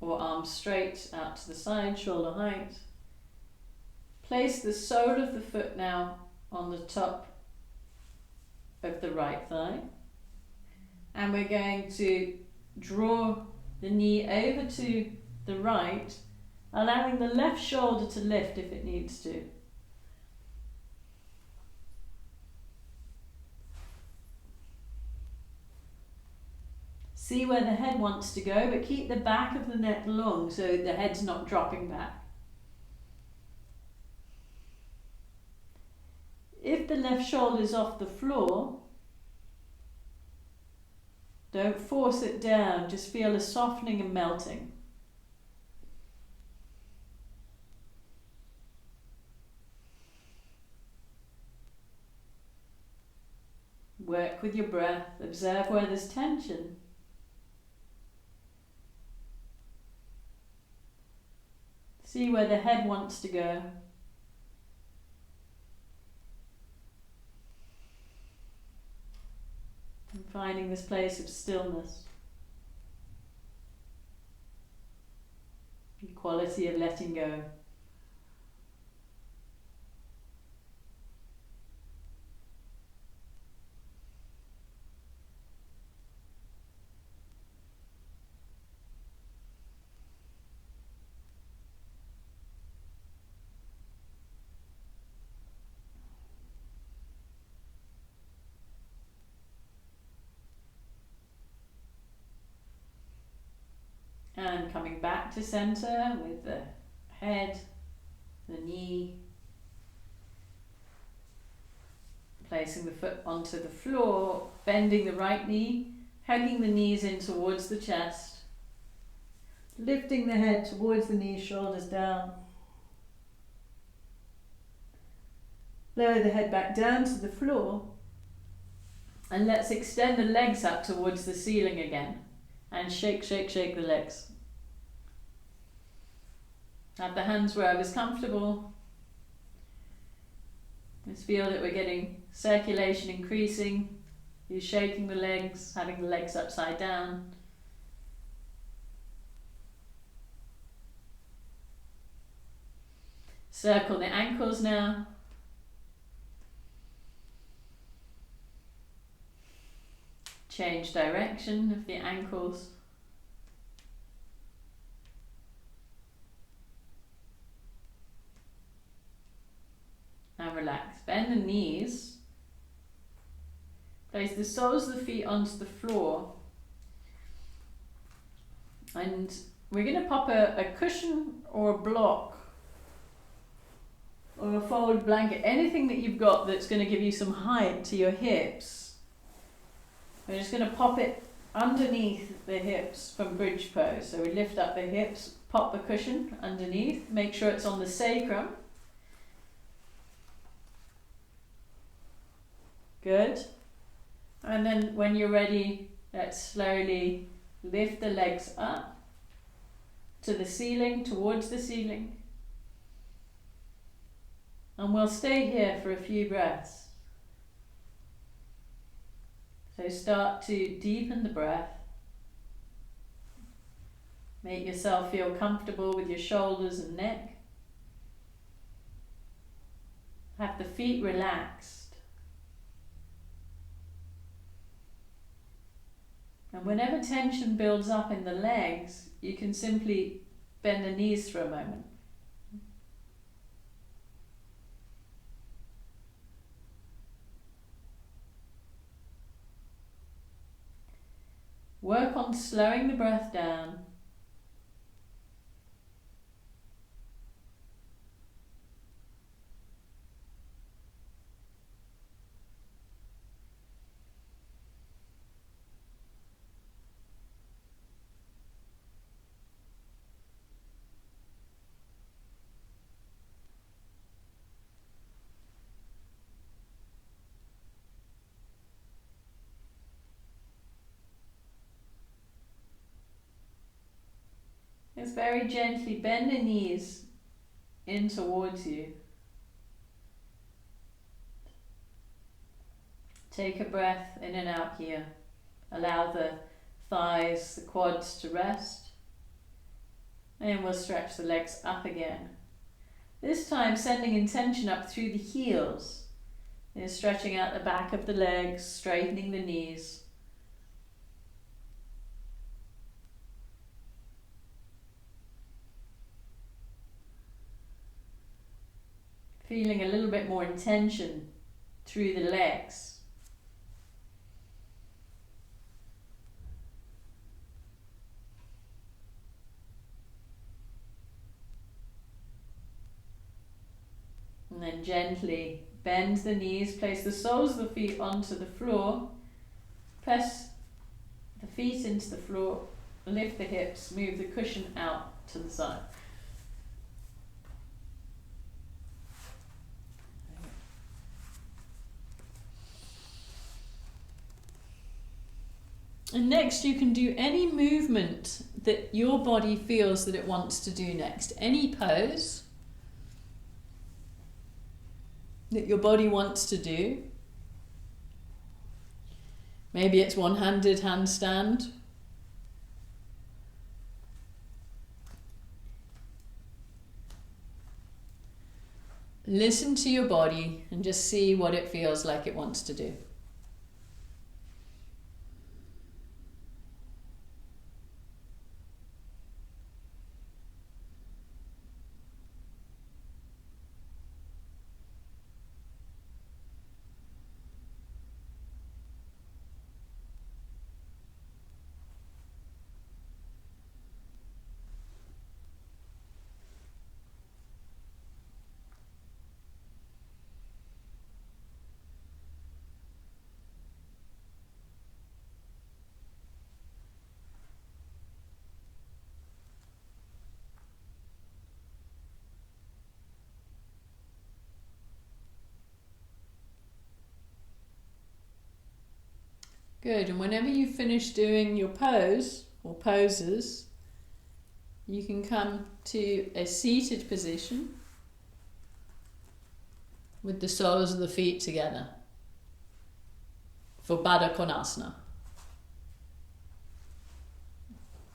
or arms straight out to the side, shoulder height. Place the sole of the foot now on the top of the right thigh. And we're going to draw the knee over to the right, allowing the left shoulder to lift if it needs to. See where the head wants to go, but keep the back of the neck long so the head's not dropping back. If the left shoulder is off the floor, don't force it down, just feel a softening and melting. Work with your breath, observe where there's tension. See where the head wants to go. And finding this place of stillness. The quality of letting go. And coming back to center with the head, the knee, placing the foot onto the floor, bending the right knee, hugging the knees in towards the chest, Lifting the head towards the knees, shoulders down. Lower the head back down to the floor. And let's extend the legs up towards the ceiling again. And shake, shake, shake the legs. Have the hands wherever's comfortable. Let's feel that we're getting circulation increasing. You're shaking the legs, having the legs upside down. Circle the ankles now. Change direction of the ankles. And relax. Bend the knees. Place the soles of the feet onto the floor. And we're going to pop a cushion or a block or a folded blanket, anything that you've got that's going to give you some height to your hips. We're just going to pop it underneath the hips from bridge pose. So we lift up the hips, pop the cushion underneath, make sure it's on the sacrum. Good. And then when you're ready, let's slowly lift the legs up to the ceiling, towards the ceiling. And we'll stay here for a few breaths. So start to deepen the breath. Make yourself feel comfortable with your shoulders and neck. Have the feet relaxed. And whenever tension builds up in the legs, you can simply bend the knees for a moment. Work on slowing the breath down. Just very gently bend the knees in towards you. Take a breath in and out here. Allow the thighs, the quads to rest. And we'll stretch the legs up again. This time sending intention up through the heels. And stretching out the back of the legs, straightening the knees. Feeling a little bit more intention through the legs. And then gently bend the knees, place the soles of the feet onto the floor, press the feet into the floor, lift the hips, move the cushion out to the side. And next you can do any movement that your body feels that it wants to do next. Any pose that your body wants to do. Maybe it's one-handed handstand. Listen to your body and just see what it feels like it wants to do. Good, and whenever you finish doing your pose or poses, you can come to a seated position with the soles of the feet together for Baddha Konasana.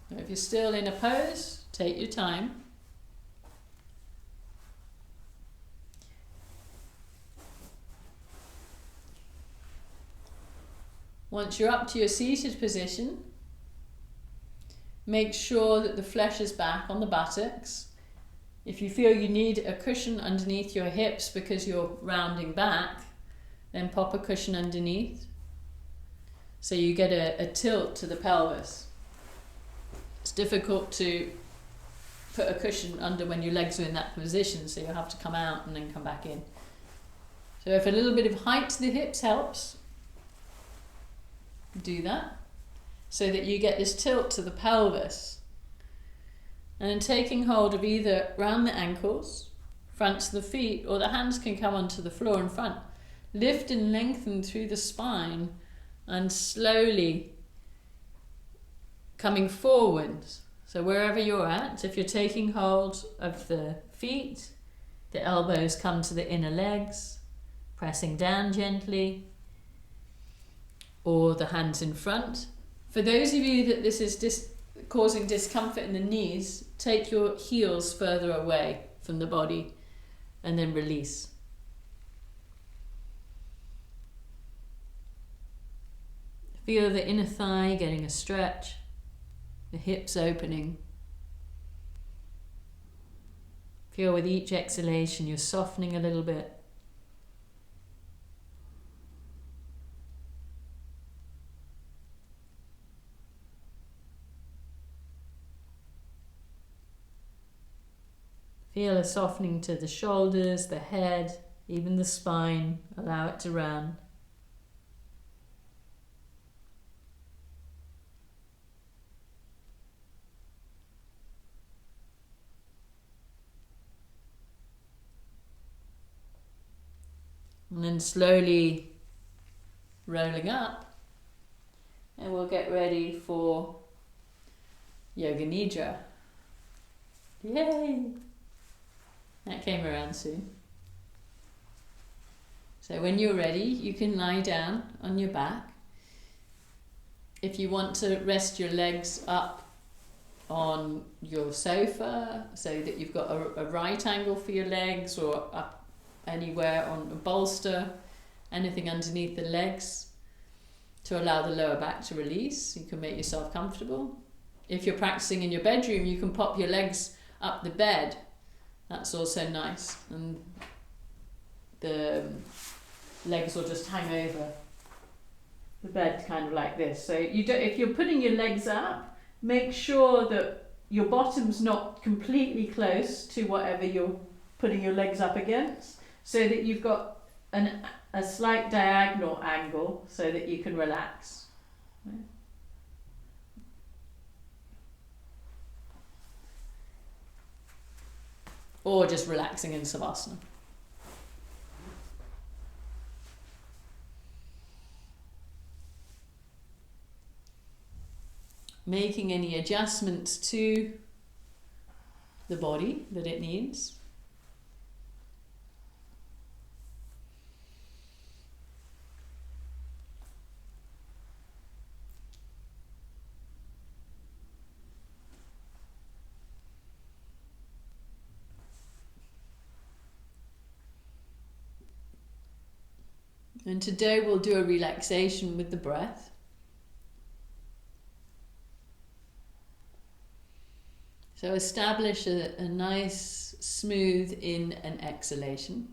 Now, if you're still in a pose, take your time. Once you're up to your seated position, make sure that the flesh is back on the buttocks. If you feel you need a cushion underneath your hips because you're rounding back, then pop a cushion underneath so you get a tilt to the pelvis. It's difficult to put a cushion under when your legs are in that position, so you'll have to come out and then come back in. So if a little bit of height to the hips helps, do that so that you get this tilt to the pelvis. And then taking hold of either round the ankles, fronts of the feet, or the hands can come onto the floor in front. Lift and lengthen through the spine and slowly coming forwards. So wherever you're at, if you're taking hold of the feet, the elbows come to the inner legs, pressing down gently, or the hands in front. For those of you that this is causing discomfort in the knees, take your heels further away from the body and then release. Feel the inner thigh getting a stretch, the hips opening. Feel with each exhalation you're softening a little bit. Feel a softening to the shoulders, the head, even the spine. Allow it to round. And then slowly rolling up, and we'll get ready for Yoga Nidra. Yay! That came around soon. So when you're ready, you can lie down on your back. If you want to rest your legs up on your sofa so that you've got a right angle for your legs, or up anywhere on a bolster, anything underneath the legs to allow the lower back to release, you can make yourself comfortable. If you're practicing in your bedroom, you can pop your legs up the bed. That's also nice, and the legs will just hang over the bed kind of like this. So if you're putting your legs up, make sure that your bottom's not completely close to whatever you're putting your legs up against, so that you've got a slight diagonal angle so that you can relax. Or just relaxing in Savasana. Making any adjustments to the body that it needs. And today we'll do a relaxation with the breath. So establish a nice, smooth in and exhalation.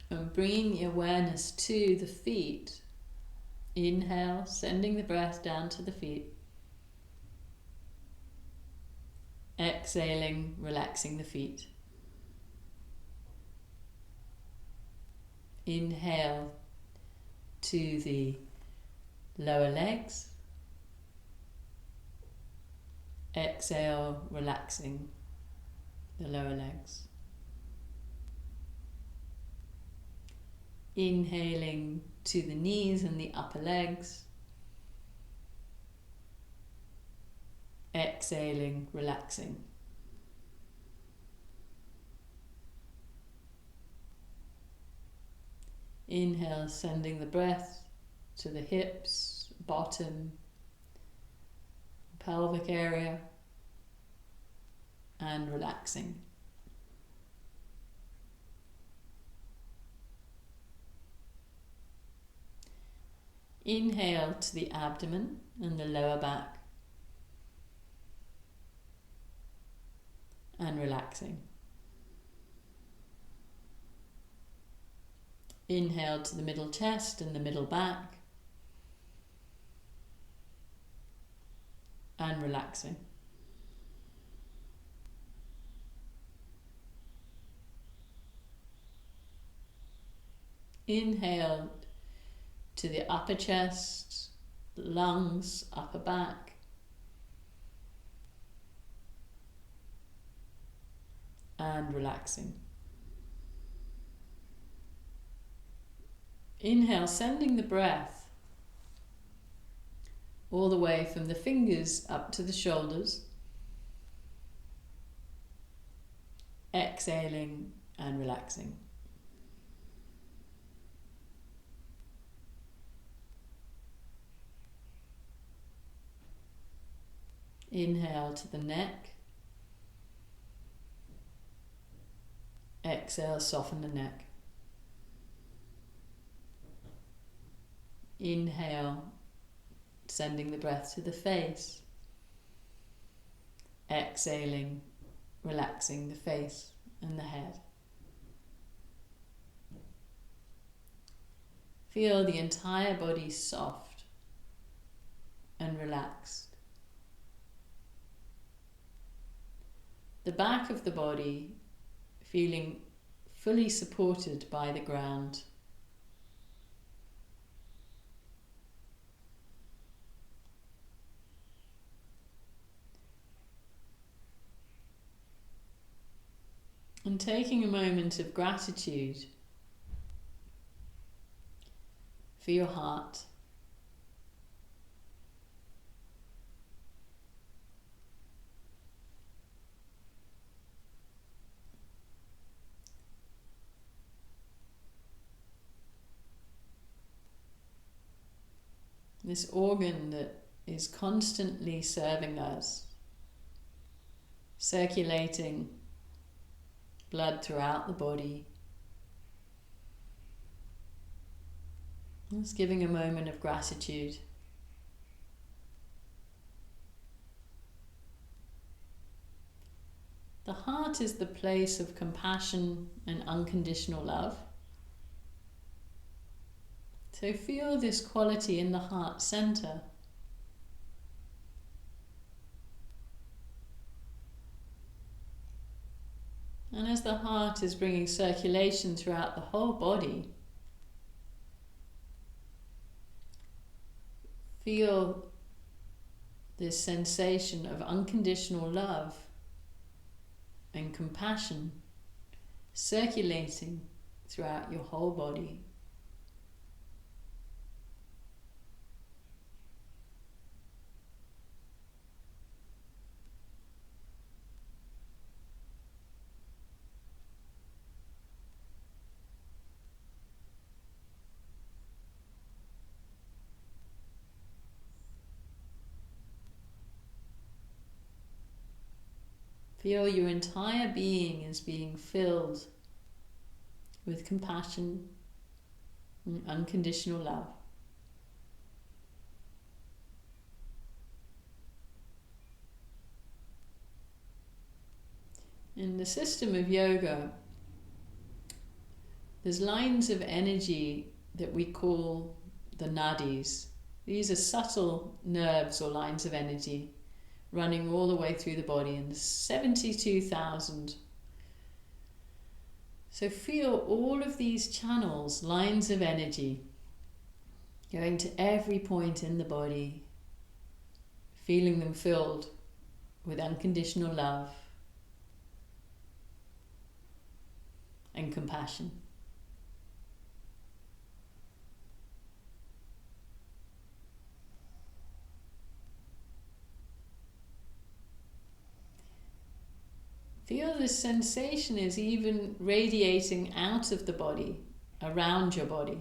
And bringing the awareness to the feet. Inhale, sending the breath down to the feet. Exhaling, relaxing the feet. Inhale to the lower legs. Exhale, relaxing the lower legs. Inhaling to the knees and the upper legs. Exhaling, relaxing. Inhale, sending the breath to the hips, bottom, pelvic area, and relaxing. Inhale to the abdomen and the lower back, and relaxing. Inhale to the middle chest and the middle back, and relaxing. Inhale to the upper chest, lungs, upper back, and relaxing. Inhale, sending the breath all the way from the fingers up to the shoulders. Exhaling and relaxing. Inhale to the neck. Exhale, soften the neck. Inhale, sending the breath to the face. Exhaling, relaxing the face and the head. Feel the entire body soft and relaxed. The back of the body feeling fully supported by the ground. And taking a moment of gratitude for your heart. This organ that is constantly serving us, circulating blood throughout the body. Just giving a moment of gratitude. The heart is the place of compassion and unconditional love. So feel this quality in the heart center. And as the heart is bringing circulation throughout the whole body, feel this sensation of unconditional love and compassion circulating throughout your whole body. Feel your entire being is being filled with compassion and unconditional love. In the system of yoga, there's lines of energy that we call the nadis. These are subtle nerves or lines of energy running all the way through the body, and there's 72,000. So feel all of these channels, lines of energy, going to every point in the body, feeling them filled with unconditional love and compassion. Feel this sensation is even radiating out of the body, around your body.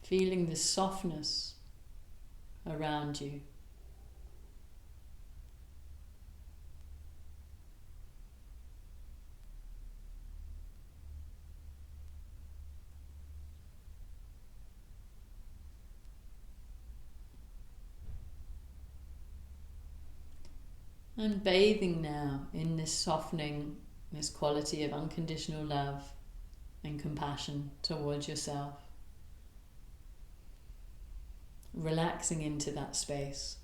Feeling the softness around you. And bathing now in this softening, this quality of unconditional love and compassion towards yourself. Relaxing into that space.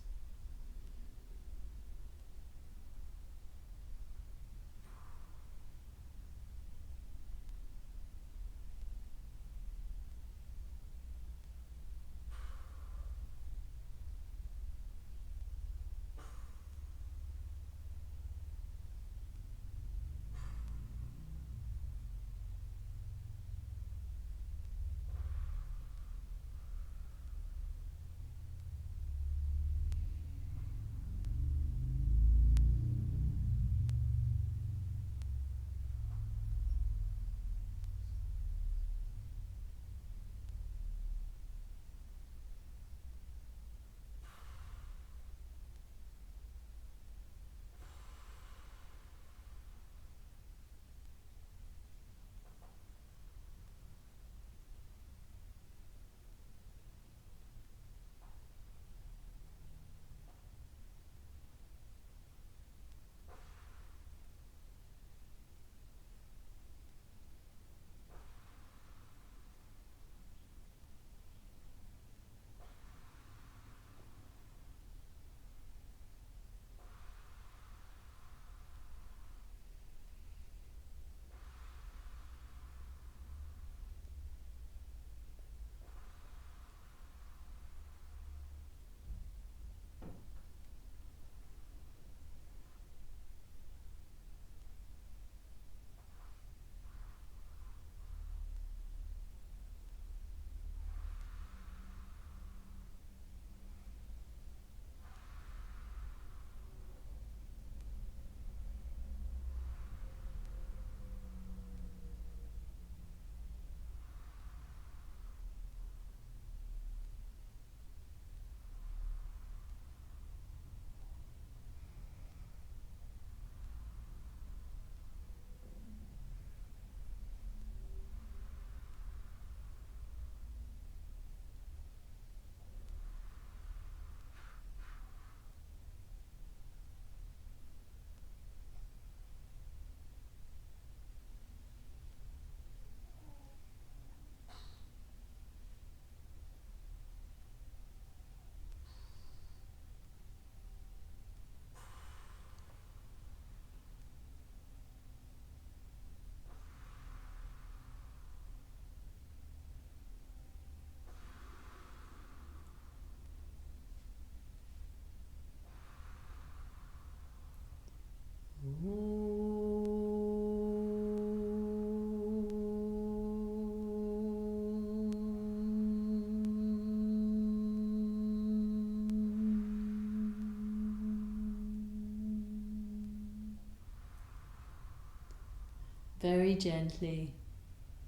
Very gently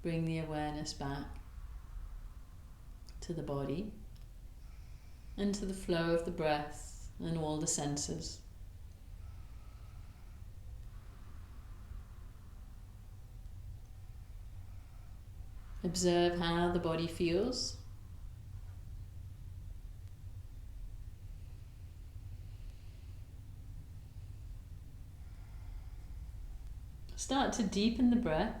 bring the awareness back to the body and to the flow of the breath and all the senses. Observe how the body feels. Start to deepen the breath.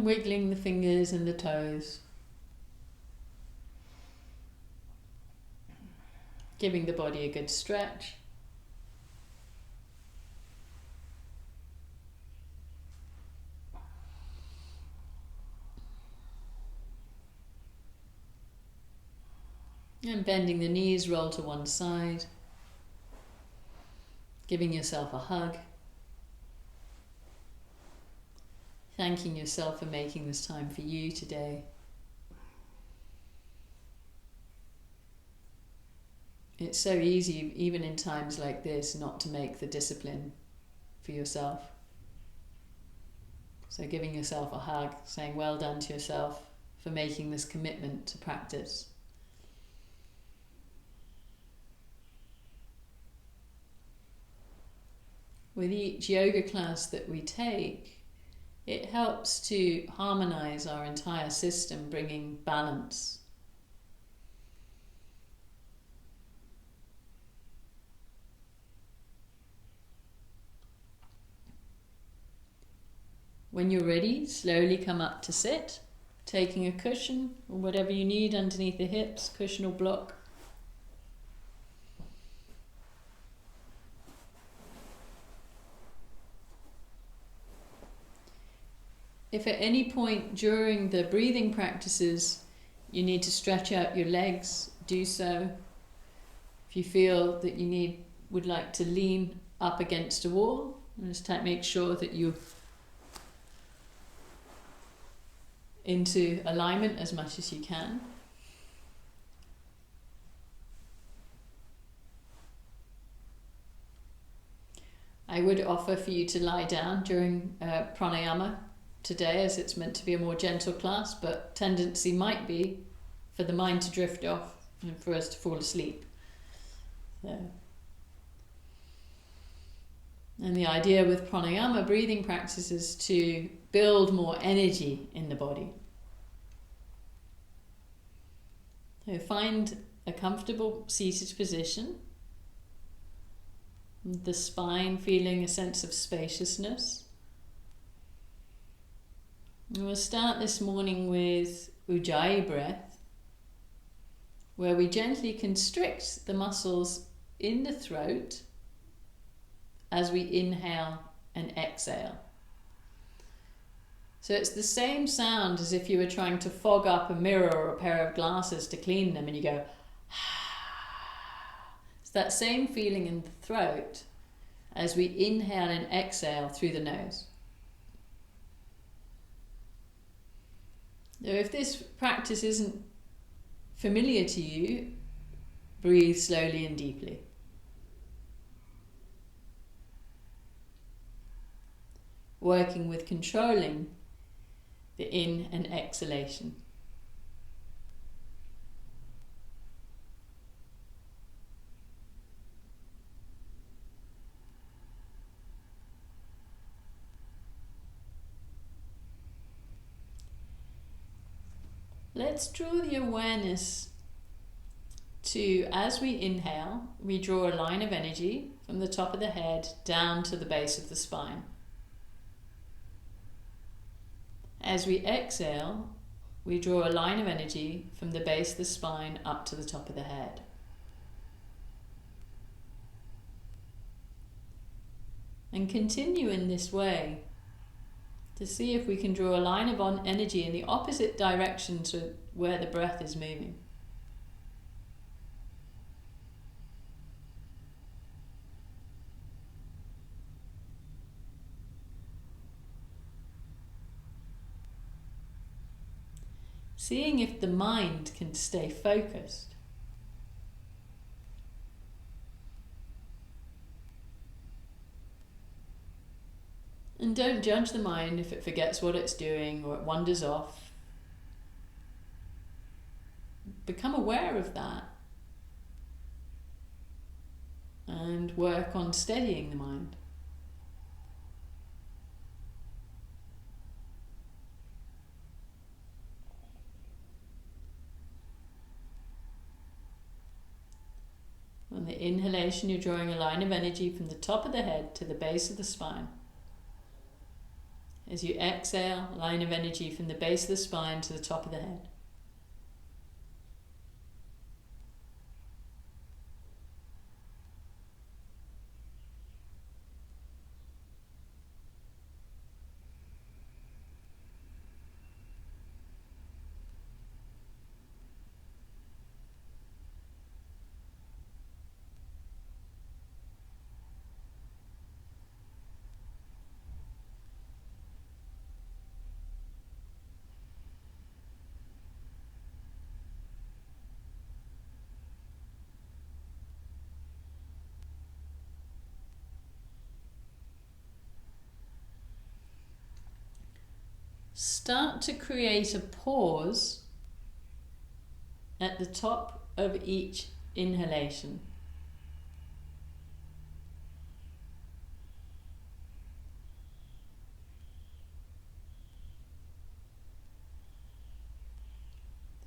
And wiggling the fingers and the toes. Giving the body a good stretch. And bending the knees, roll to one side. Giving yourself a hug. Thanking yourself for making this time for you today. It's so easy, even in times like this, not to make the discipline for yourself. So giving yourself a hug, saying well done to yourself for making this commitment to practice. With each yoga class that we take, it helps to harmonize our entire system, bringing balance. When you're ready, slowly come up to sit, taking a cushion or whatever you need underneath the hips, cushion or block. If at any point during the breathing practices you need to stretch out your legs, do so. If you feel that you would like to lean up against a wall, just make sure that you're into alignment as much as you can. I would offer for you to lie down during pranayama today, as it's meant to be a more gentle class, but tendency might be for the mind to drift off and for us to fall asleep. So. And the idea with pranayama breathing practice is to build more energy in the body. So find a comfortable seated position, the spine feeling a sense of spaciousness. And we'll start this morning with Huije Breath, where we gently constrict the muscles in the throat as we inhale and exhale. So it's the same sound as if you were trying to fog up a mirror or a pair of glasses to clean them, and you go it's that same feeling in the throat as we inhale and exhale through the nose. Now, if this practice isn't familiar to you, breathe slowly and deeply. Working with controlling the in and exhalation. Let's draw the awareness to, as we inhale, we draw a line of energy from the top of the head down to the base of the spine. As we exhale, we draw a line of energy from the base of the spine up to the top of the head. And continue in this way to see if we can draw a line of energy in the opposite direction to where the breath is moving. Seeing if the mind can stay focused. And don't judge the mind if it forgets what it's doing or it wanders off. Become aware of that and work on steadying the mind. On the inhalation, you're drawing a line of energy from the top of the head to the base of the spine. As you exhale, line of energy from the base of the spine to the top of the head. Start to create a pause at the top of each inhalation.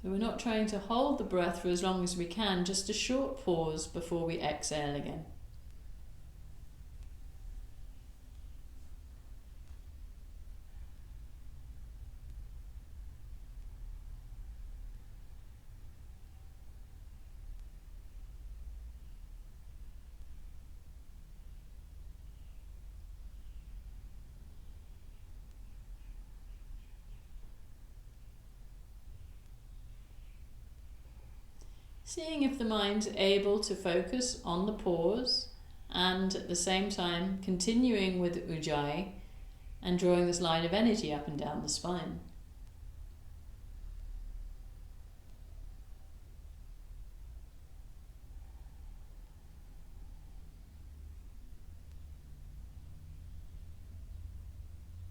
So we're not trying to hold the breath for as long as we can, just a short pause before we exhale again. Seeing if the mind's able to focus on the pause and at the same time continuing with Ujjayi and drawing this line of energy up and down the spine.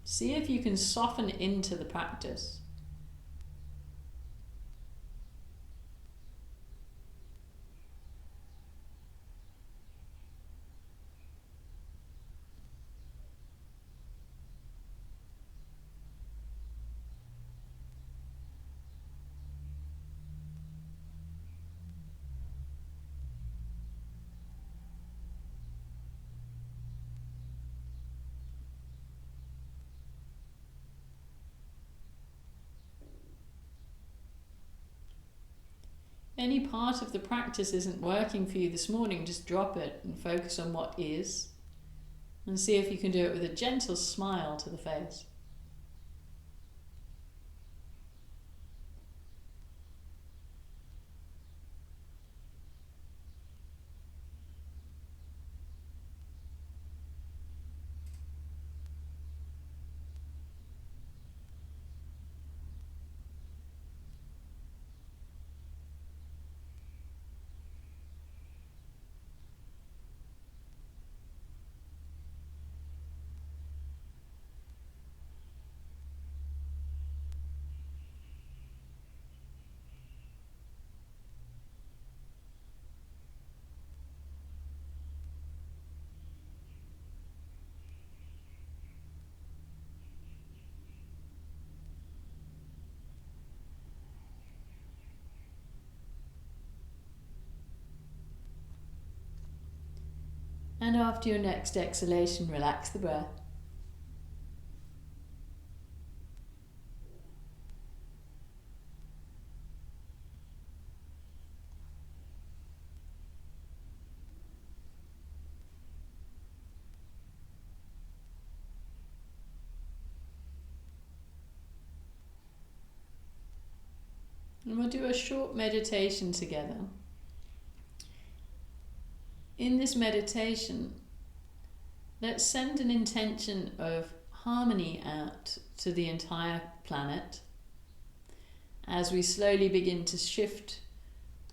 See if you can soften into the practice. Any part of the practice isn't working for you this morning, just drop it and focus on what is, and see if you can do it with a gentle smile to the face. And after your next exhalation, relax the breath. And we'll do a short meditation together. In this meditation, let's send an intention of harmony out to the entire planet as we slowly begin to shift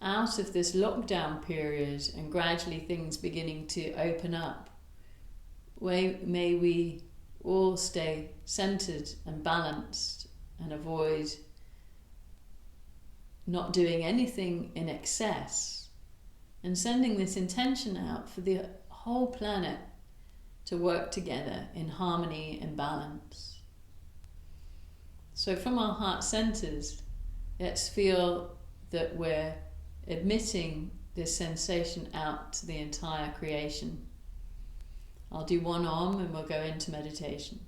out of this lockdown period and gradually things beginning to open up. May we all stay centered and balanced and avoid not doing anything in excess, and sending this intention out for the whole planet to work together in harmony and balance. So from our heart centers, let's feel that we're emitting this sensation out to the entire creation. I'll do one Om and we'll go into meditation.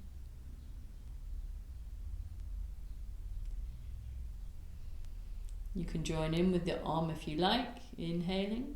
You can join in with the Om if you like, inhaling.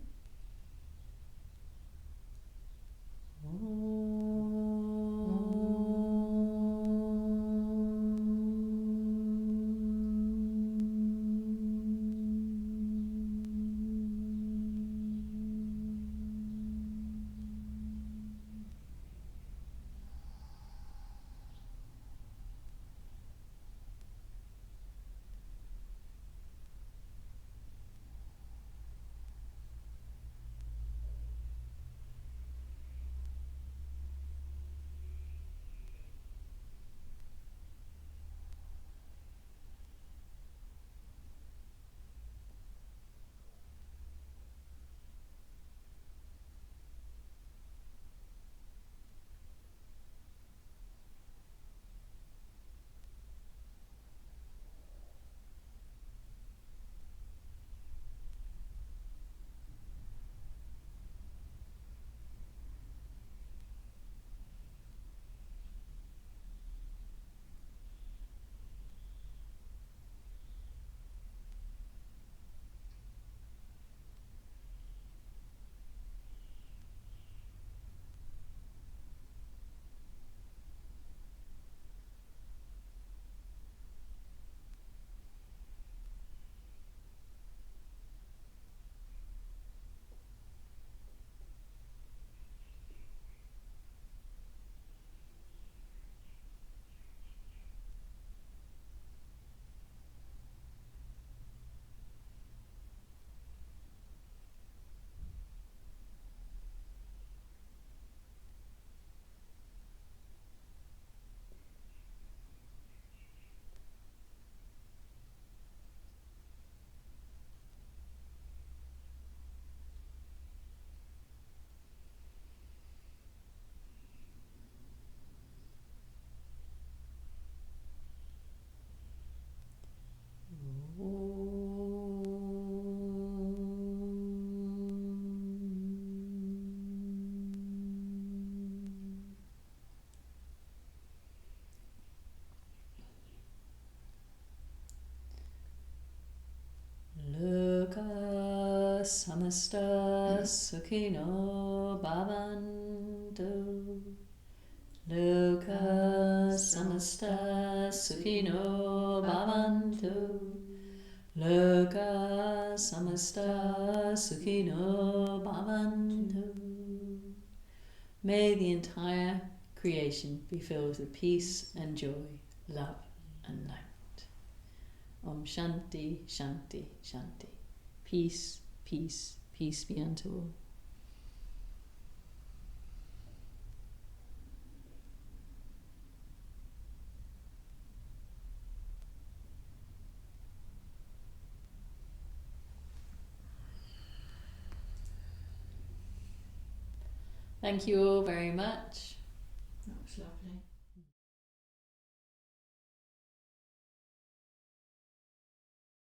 Loka samasta sukhino bhavantu. Loka samasta sukhino bhavantu. Loka samasta sukhino bhavantu. May the entire creation be filled with peace and joy, love and light. Om Shanti, Shanti, Shanti. Peace, peace, peace be unto all. Thank you all very much. That was lovely.